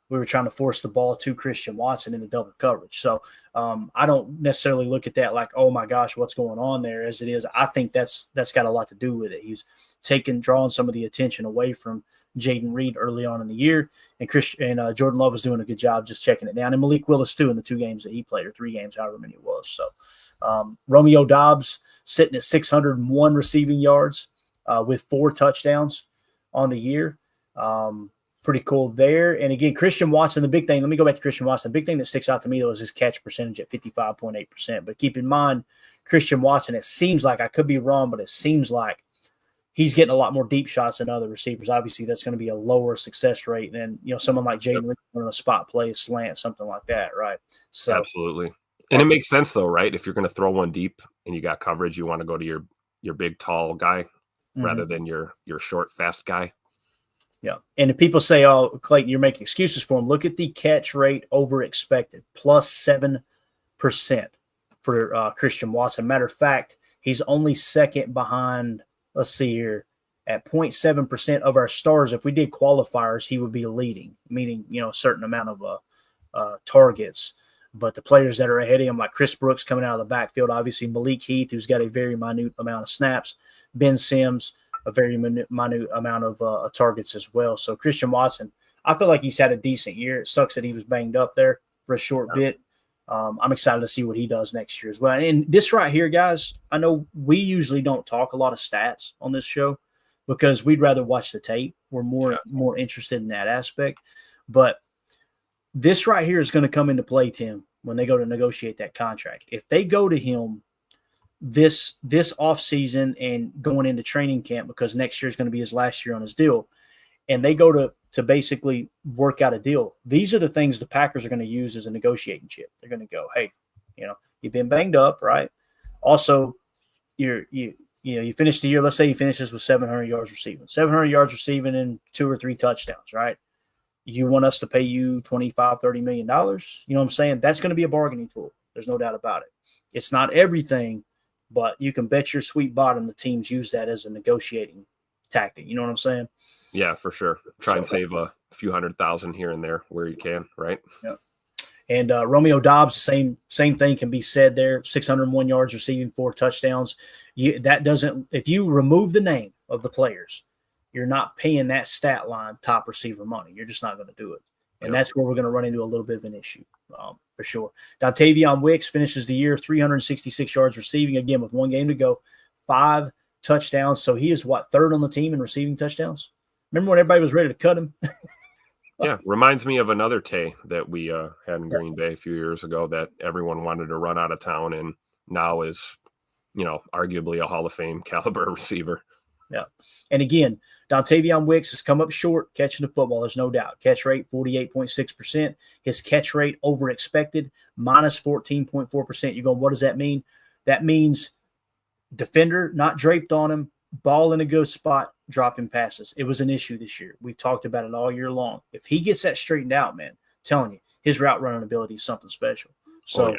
we were trying to force the ball to Christian Watson into double coverage. So I don't necessarily look at that like, oh my gosh, what's going on there as it is. I think that's got a lot to do with it. He's drawing some of the attention away from Jaden Reed early on in the year. And Jordan Love was doing a good job just checking it down. And Malik Willis too in the 2 games that he played, or 3 games, however many it was. So Romeo Doubs sitting at 601 receiving yards with 4 touchdowns on the year. Pretty cool there. And again, Christian Watson, the big thing, let me go back to Christian Watson. The big thing that sticks out to me, though, is his catch percentage at 55.8%. But keep in mind, Christian Watson, it seems like, I could be wrong, but it seems like he's getting a lot more deep shots than other receivers. Obviously, that's going to be a lower success rate than, someone like Jaden Reed on a spot play, a slant, something like that, right? So absolutely. And it makes sense, though, right? If you're going to throw one deep and you got coverage, you want to go to your big, tall guy rather than your short, fast guy. Yeah. And if people say, oh, Clayton, you're making excuses for him, look at the catch rate over expected, plus 7% for Christian Watson. Matter of fact, he's only second behind, let's see here, at 0.7% of our stars. If we did qualifiers, he would be leading, meaning, a certain amount of targets. But the players that are ahead of him, like Chris Brooks coming out of the backfield, obviously Malik Heath, who's got a very minute amount of snaps, Ben Sims, a very minute amount of targets as well. So Christian Watson, I feel like he's had a decent year. It sucks that he was banged up there for a short bit. I'm excited to see what he does next year as well. And this right here, guys, I know we usually don't talk a lot of stats on this show because we'd rather watch the tape. We're more interested in that aspect. But this right here is going to come into play, Tim, when they go to negotiate that contract. If they go to him this offseason and going into training camp, because next year is going to be his last year on his deal, and they go to basically work out a deal, these are the things the Packers are going to use as a negotiating chip. They're going to go, hey, you've been banged up, right? Also, you finished the year, let's say he finishes with 700 yards receiving and 2 or 3 touchdowns, right? You want us to pay you $25-30 million? You know what I'm saying? That's going to be a bargaining tool. There's no doubt about it. It's not everything, but you can bet your sweet bottom the teams use that as a negotiating tactic. You know what I'm saying? Yeah, for sure. Try and save a few $100,000 here and there where you can, right? Yeah. And Romeo Doubs, same thing can be said there. 601 yards receiving, 4 touchdowns. If you remove the name of the players, you're not paying that stat line top receiver money. You're just not going to do it. And that's where we're going to run into a little bit of an issue, for sure. Dontavion Wicks finishes the year 366 yards receiving, again, with 1 game to go, 5 touchdowns. So he is, third on the team in receiving touchdowns? Remember when everybody was ready to cut him? Yeah, reminds me of another Tay that we had in Green Bay a few years ago that everyone wanted to run out of town and now is, arguably a Hall of Fame caliber receiver. Yeah. And again, Dontavion Wicks has come up short catching the football. There's no doubt. Catch rate, 48.6%. His catch rate over expected, minus 14.4%. You're going, what does that mean? That means defender not draped on him, ball in a good spot, dropping passes. It was an issue this year. We've talked about it all year long. If he gets that straightened out, man, I'm telling you, his route running ability is something special. So,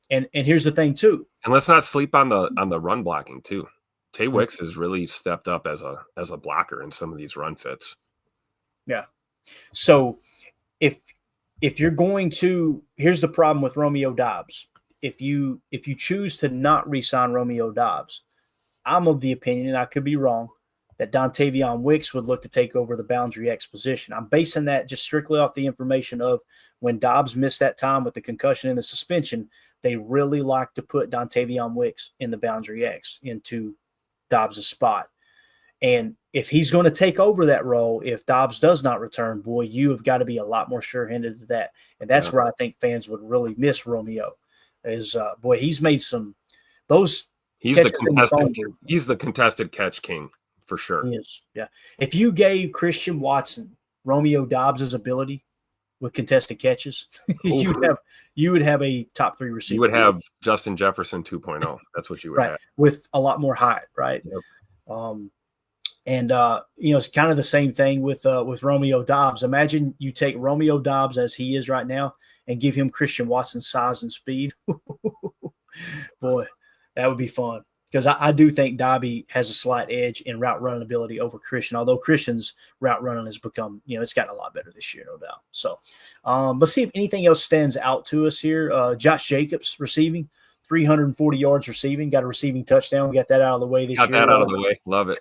and here's the thing too. And let's not sleep on the run blocking too. Tay Wicks has really stepped up as a blocker in some of these run fits. Yeah. So if you're going to, here's the problem with Romeo Doubs. If you choose to not re-sign Romeo Doubs, I'm of the opinion, and I could be wrong, that Dontavion Wicks would look to take over the boundary X position. I'm basing that just strictly off the information of when Dobbs missed that time with the concussion and the suspension, they really like to put Dontavion Wicks in the boundary X into Dobbs' spot. And if he's going to take over that role, if Dobbs does not return, boy, you have got to be a lot more sure-handed to that. And that's where I think fans would really miss Romeo is, boy, he's made some – those – He's the contested catch king for sure. He is, yeah. If you gave Christian Watson Romeo Dobbs' ability with contested catches, you would have a top 3 receiver. You would have Justin Jefferson 2.0. That's what you would have. With a lot more height, right? Yep. It's kind of the same thing with Romeo Dobbs. Imagine you take Romeo Dobbs as he is right now and give him Christian Watson's size and speed. Boy, that would be fun. Because I do think Dobby has a slight edge in route running ability over Christian, although Christian's route running has become, it's gotten a lot better this year, no doubt. So let's see if anything else stands out to us here. Josh Jacobs receiving, 340 yards receiving, got a receiving touchdown. We got that out of the way this year. Got that out of the way. Love it.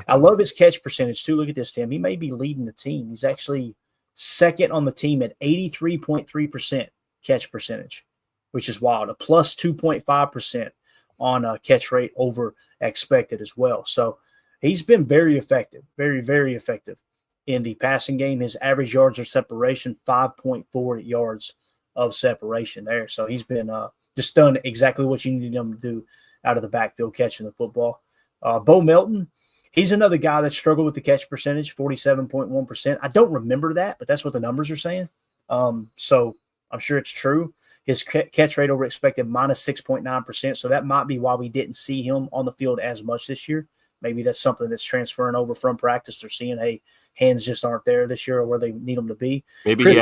I love his catch percentage, too. Look at this, Tim. He may be leading the team. He's actually second on the team at 83.3% catch percentage, which is wild, a plus 2.5%. On a catch rate over expected as well. So he's been very effective, very, very effective in the passing game. His average yards of separation, 5.4 yards of separation there. So he's been just done exactly what you needed him to do out of the backfield catching the football. Bo Melton, he's another guy that struggled with the catch percentage, 47.1%. I don't remember that, but that's what the numbers are saying. So I'm sure it's true. His catch rate over expected minus 6.9%. So that might be why we didn't see him on the field as much this year. Maybe that's something that's transferring over from practice. They're seeing, hey, hands just aren't there this year or where they need them to be. Maybe he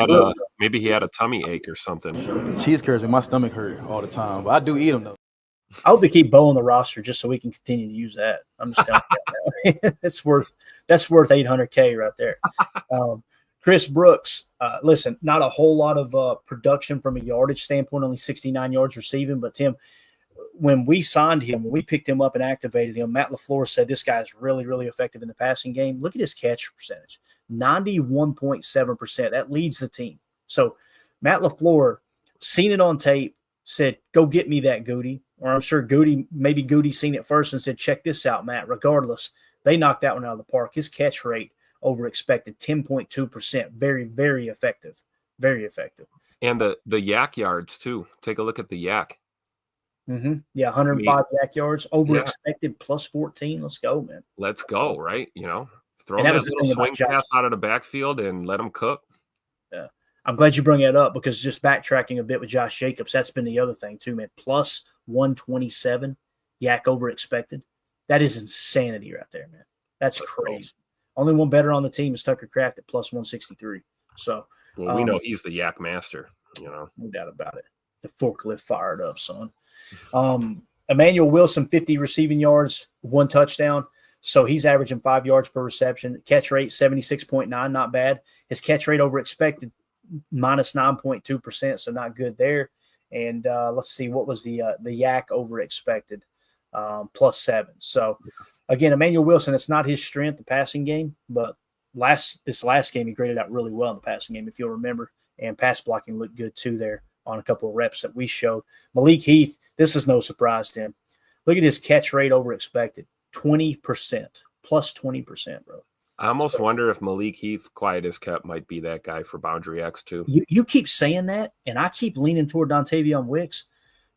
had a tummy ache or something. Cheese curds and my stomach hurt all the time, but I do eat them though. I hope they keep Bo on the roster just so we can continue to use that. I'm just telling you, that's worth $800K right there. Chris Brooks, listen, not a whole lot of production from a yardage standpoint, only 69 yards receiving. But, Tim, when we signed him, when we picked him up and activated him, Matt LaFleur said this guy is really, really effective in the passing game. Look at his catch percentage, 91.7%. That leads the team. So Matt LaFleur seen it on tape, said, go get me that Goody. Or I'm sure Goody seen it first and said, check this out, Matt. Regardless, they knocked that one out of the park. His catch rate over expected, 10.2%. Very, very effective. Very effective. And the yak yards, too. Take a look at the yak. Mm-hmm. Yeah, 105 yak yards. Over expected, plus 14. Let's go, man. Let's go, right? Throw that little swing pass out of the backfield and let them cook. Yeah. I'm glad you bring that up because just backtracking a bit with Josh Jacobs, that's been the other thing, too, man. Plus 127 yak over expected. That is insanity right there, man. That's crazy. Only one better on the team is Tucker Kraft at plus 163. So we know he's the yak master, No doubt about it. The forklift fired up, son. Emmanuel Wilson, 50 receiving yards, 1 touchdown. So he's averaging 5 yards per reception. Catch rate, 76.9, not bad. His catch rate over expected, minus 9.2%, so not good there. And let's see, what was the yak over expected? Plus 7. So, again, Emmanuel Wilson, it's not his strength, the passing game, but this last game he graded out really well in the passing game, if you'll remember, and pass blocking looked good too there on a couple of reps that we showed. Malik Heath, this is no surprise to him. Look at his catch rate over expected, 20%, plus 20%, bro. I almost wonder if Malik Heath, quiet as kept, might be that guy for Boundary X too. You keep saying that, and I keep leaning toward Dontavion Wicks.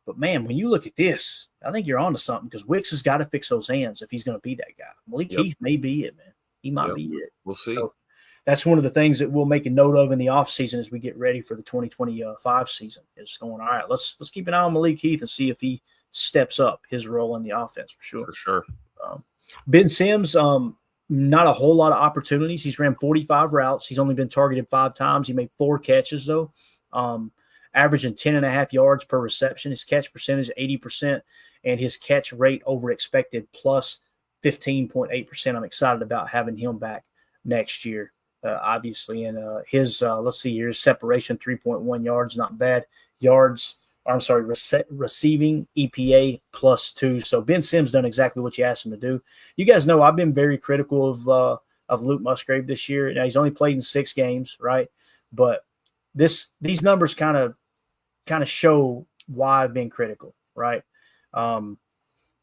But, man, when you look at this, I think you're onto something because Wicks has got to fix those hands if he's going to be that guy. Malik Heath may be it, man. He might be it. We'll see. So that's one of the things that we'll make a note of in the offseason as we get ready for the 2025 season. Is going, all right, let's keep an eye on Malik Heath and see if he steps up his role in the offense for sure. For sure. Ben Sims, not a whole lot of opportunities. He's ran 45 routes. He's only been targeted 5 times. He made 4 catches, though. Averaging 10.5 yards per reception. His catch percentage, 80%. and his catch rate over expected plus 15.8%. I'm excited about having him back next year, obviously. And his, let's see here, his separation, 3.1 yards, not bad. Receiving EPA +2. So Ben Sims done exactly what you asked him to do. You guys know I've been very critical of Luke Musgrave this year. Now he's only played in 6 games, right? But these numbers kind of show why I've been critical, right?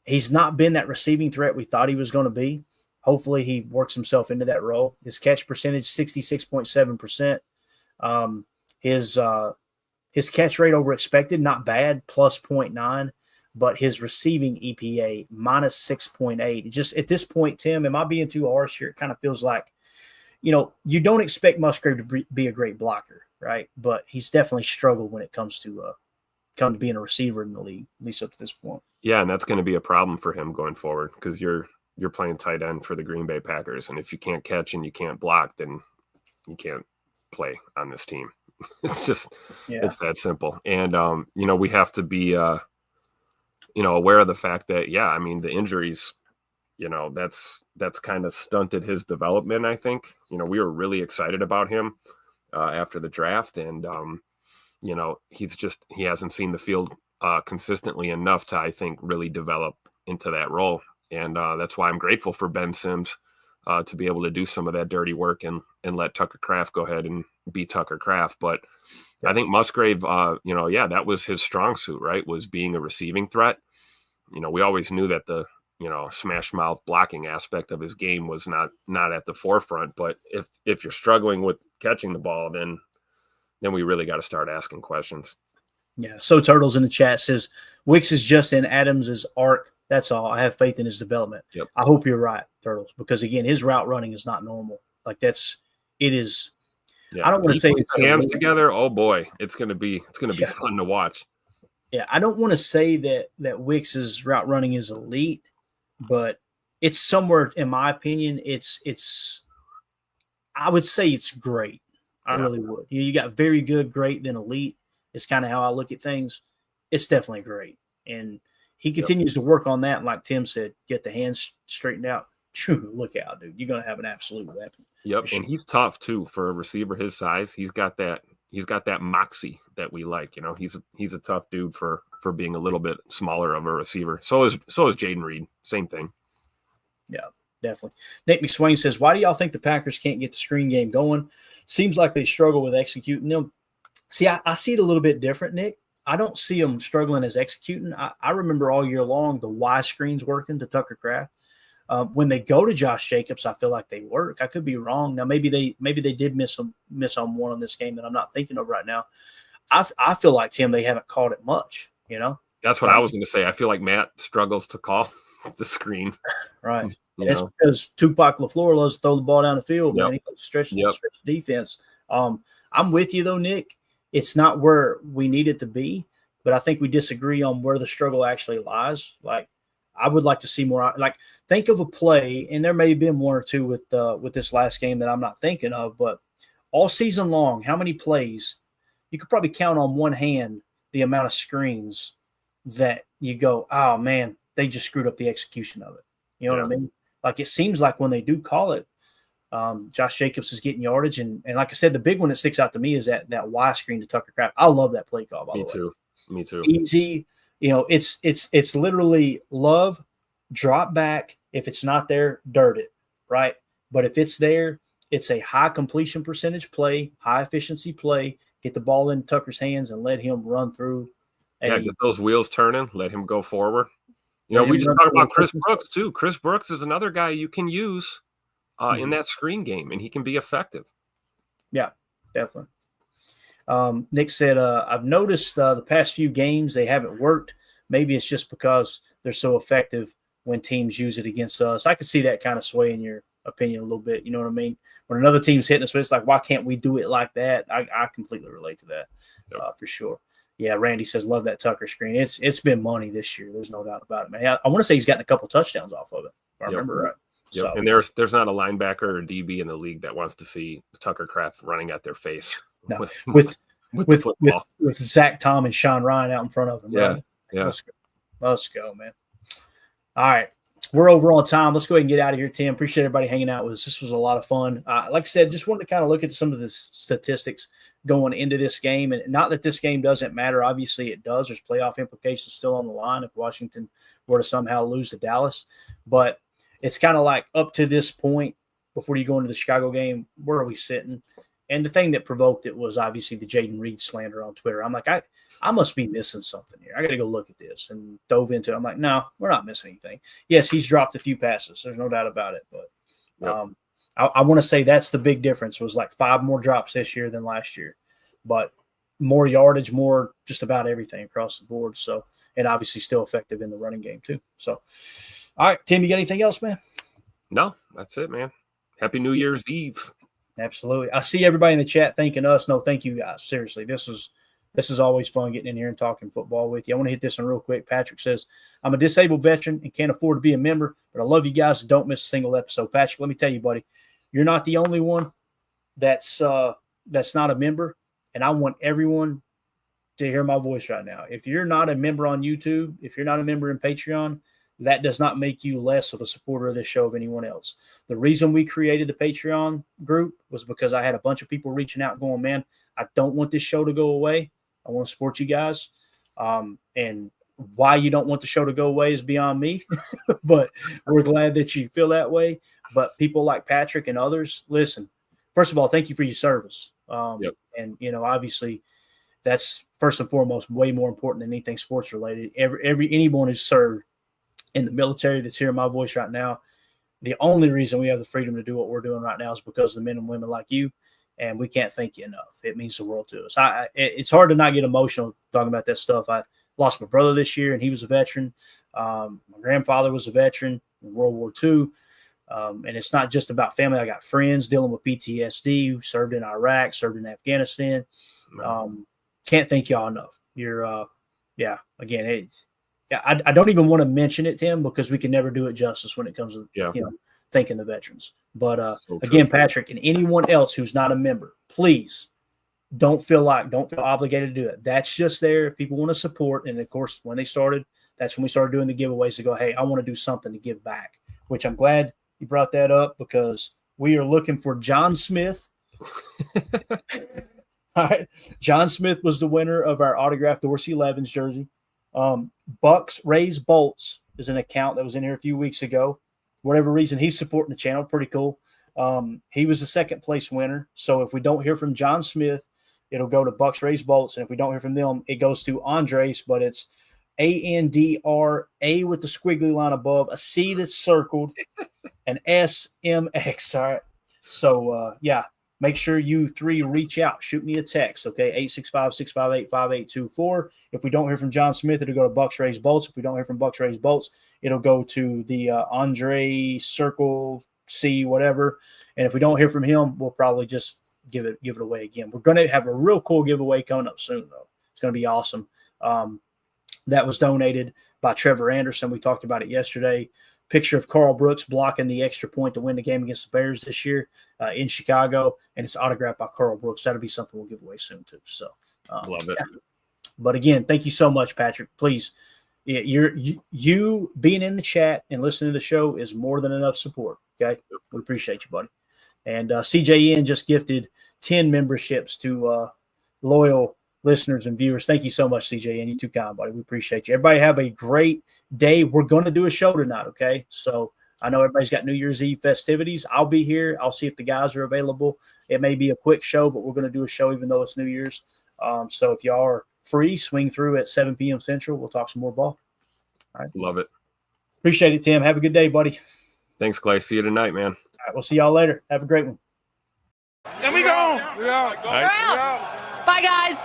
He's not been that receiving threat we thought he was going to be. Hopefully he works himself into that role. His catch percentage, 66.7%. His catch rate over expected, not bad, +0.9, but his receiving EPA, -6.8. Just at this point, Tim, am I being too harsh here? It kind of feels like, you don't expect Musgrave to be a great blocker, right? But he's definitely struggled when it comes to being a receiver in the league, at least up to this point. Yeah, and that's going to be a problem for him going forward because you're playing tight end for the Green Bay Packers, and if you can't catch and you can't block, then you can't play on this team. It's just, It's that simple. And, we have to be, aware of the fact that, the injuries, that's kind of stunted his development, I think. We were really excited about him after the draft. And, he hasn't seen the field consistently enough to, I think, really develop into that role. And that's why I'm grateful for Ben Sims to be able to do some of that dirty work and let Tucker Kraft go ahead and be Tucker Kraft. But I think Musgrave, that was his strong suit, right? Was being a receiving threat. We always knew that the, smash mouth blocking aspect of his game was not at the forefront. But if you're struggling with catching the ball, then we really got to start asking questions. Yeah. So Turtles in the chat says Wicks is just in Adams's arc. That's all. I have faith in his development. Yep. I hope you're right, Turtles, because again, his route running is not normal. Like it is. Yeah. I don't want to say it's hands together. Oh boy, it's gonna be fun to watch. Yeah, I don't want to say that Wicks's route running is elite, but it's somewhere, in my opinion, it's. I would say it's great. I really would. You got very good, great, then elite. It's kind of how I look at things. It's definitely great, and he continues to work on that. And like Tim said, get the hands straightened out. Look out, dude! You're gonna have an absolute weapon. Yep, and he's tough too for a receiver his size. He's got that moxie that we like. He's a tough dude for being a little bit smaller of a receiver. So is Jaden Reed. Same thing. Yeah, definitely. Nick McSwain says, "Why do y'all think the Packers can't get the screen game going? Seems like they struggle with executing them." See, I see it a little bit different, Nick. I don't see them struggling as executing. I remember all year long the Y screens working to Tucker Kraft. When they go to Josh Jacobs, I feel like they work. I could be wrong. Now, maybe they did miss on one on this game that I'm not thinking of right now. I feel like, Tim, they haven't called it much, That's what I was going to say. I feel like Matt struggles to call the screen. Right. It's because Tupac LaFleur loves to throw the ball down the field, man. He stretch defense. I'm with you, though, Nick. It's not where we need it to be, but I think we disagree on where the struggle actually lies. Like, I would like to see more. Like, think of a play, and there may have been one or two with this last game that I'm not thinking of, but all season long, how many plays? You could probably count on one hand the amount of screens that you go, oh, man, they just screwed up the execution of it. You know what I mean? Like, it seems like when they do call it, Josh Jacobs is getting yardage. And like I said, the big one that sticks out to me is that Y screen to Tucker Kraft. I love that play call, by the way. Me too. Easy. It's literally love, drop back. If it's not there, dirt it, right? But if it's there, it's a high completion percentage play, high efficiency play. Get the ball in Tucker's hands and let him run through. Get those wheels turning. Let him go forward. We just talked about Chris Brooks too. Chris Brooks is another guy you can use in that screen game, and he can be effective. Yeah, definitely. Nick said, I've noticed the past few games they haven't worked. Maybe it's just because they're so effective when teams use it against us. I could see that kind of swaying your opinion a little bit. You know what I mean? When another team's hitting us, it's like, why can't we do it like that? I completely relate to that for sure. Yeah, Randy says, love that Tucker screen. It's been money this year. There's no doubt about it, man. I want to say he's gotten a couple touchdowns off of it, if I remember right. Yep. So, and there's not a linebacker or DB in the league that wants to see Tucker Kraft running at their face. No, with Zach Tom and Sean Ryan out in front of him. Yeah, right? yeah. Let's go, man. All right. We're over on time. Let's go ahead and get out of here, Tim. Appreciate everybody hanging out with us. This was a lot of fun. Like I said, just wanted to kind of look at some of the statistics going into this game. And not that this game doesn't matter. Obviously, it does. There's playoff implications still on the line if Washington were to somehow lose to Dallas. But it's kind of like up to this point, before you go into the Chicago game, where are we sitting? And the thing that provoked it was obviously the Jaden Reed slander on Twitter. I'm like, I must be missing something here. I got to go look at this, and dove into it. I'm like, no, we're not missing anything. Yes, he's dropped a few passes. There's no doubt about it. But I want to say that's the big difference, was like 5 more drops this year than last year. But more yardage, more just about everything across the board. So, and obviously still effective in the running game too. So, all right, Tim, you got anything else, man? No, that's it, man. Happy New Year's Eve. Absolutely. I see everybody in the chat thanking us. No, thank you guys. Seriously, this is always fun getting in here and talking football with you. I want to hit this one real quick. Patrick says, I'm a disabled veteran and can't afford to be a member, but I love you guys. Don't miss a single episode. Patrick, let me tell you, buddy, you're not the only one that's not a member, and I want everyone to hear my voice right now. If you're not a member on YouTube, if you're not a member in Patreon, that does not make you less of a supporter of this show of anyone else. The reason we created the Patreon group was because I had a bunch of people reaching out going, man, I don't want this show to go away. I want to support you guys. And why you don't want the show to go away is beyond me, but we're glad that you feel that way. But people like Patrick and others, listen, first of all, thank you for your service. And, obviously that's first and foremost way more important than anything sports related. Anyone who's served in the military that's hearing my voice right now, the only reason we have the freedom to do what we're doing right now is because of the men and women like you, and we can't thank you enough. It means the world to us. It's hard to not get emotional talking about that stuff. I lost my brother this year, and he was a veteran. My grandfather was a veteran in World War II, and it's not just about family. I got friends dealing with PTSD who served in Iraq, served in Afghanistan. Can't thank y'all enough. You're, again, I don't even want to mention it, Tim, because we can never do it justice when it comes to thanking the veterans. But again, Patrick, and anyone else who's not a member, please don't feel obligated to do it. That's just there if people want to support. And of course, when they started, that's when we started doing the giveaways to go, hey, I want to do something to give back. Which I'm glad you brought that up, because we are looking for John Smith. All right, John Smith was the winner of our autographed Dorsey Levens jersey. Bucks Rays Bolts is an account that was in here a few weeks ago. For whatever reason, he's supporting the channel. Pretty cool. He was the second place winner. So if we don't hear from John Smith, it'll go to Bucks Rays Bolts. And if we don't hear from them, it goes to Andres, but it's ANDRA with the squiggly line above, a C that's circled, an SMX. All right. So, make sure you 3 reach out. Shoot me a text, okay? 865-658-5824. If we don't hear from John Smith, it'll go to Bucks Rays Bolts. If we don't hear from Bucks Rays Bolts, it'll go to the Andre Circle C, whatever. And if we don't hear from him, we'll probably just give it away again. We're going to have a real cool giveaway coming up soon, though. It's going to be awesome. That was donated by Trevor Anderson. We talked about it yesterday. Picture of Carl Brooks blocking the extra point to win the game against the Bears this year in Chicago, and it's autographed by Carl Brooks. That'll be something we'll give away soon too. So, love it. But again, thank you so much, Patrick. Please, you being in the chat and listening to the show is more than enough support. Okay, we appreciate you, buddy. And CJN just gifted 10 memberships to loyal listeners and viewers. Thank you so much, CJ, and you too kind, buddy. We appreciate you. Everybody have a great day. We're going to do a show tonight, okay? So I know everybody's got New Year's Eve festivities. I'll be here. I'll see if the guys are available. It may be a quick show, but we're going to do a show even though it's New Year's. So if y'all are free, swing through at 7 p.m. Central. We'll talk some more ball. All right. Love it. Appreciate it, Tim. Have a good day, buddy. Thanks, Clay. See you tonight, man. All right, we'll see y'all later. Have a great one. And we go. Bye, guys.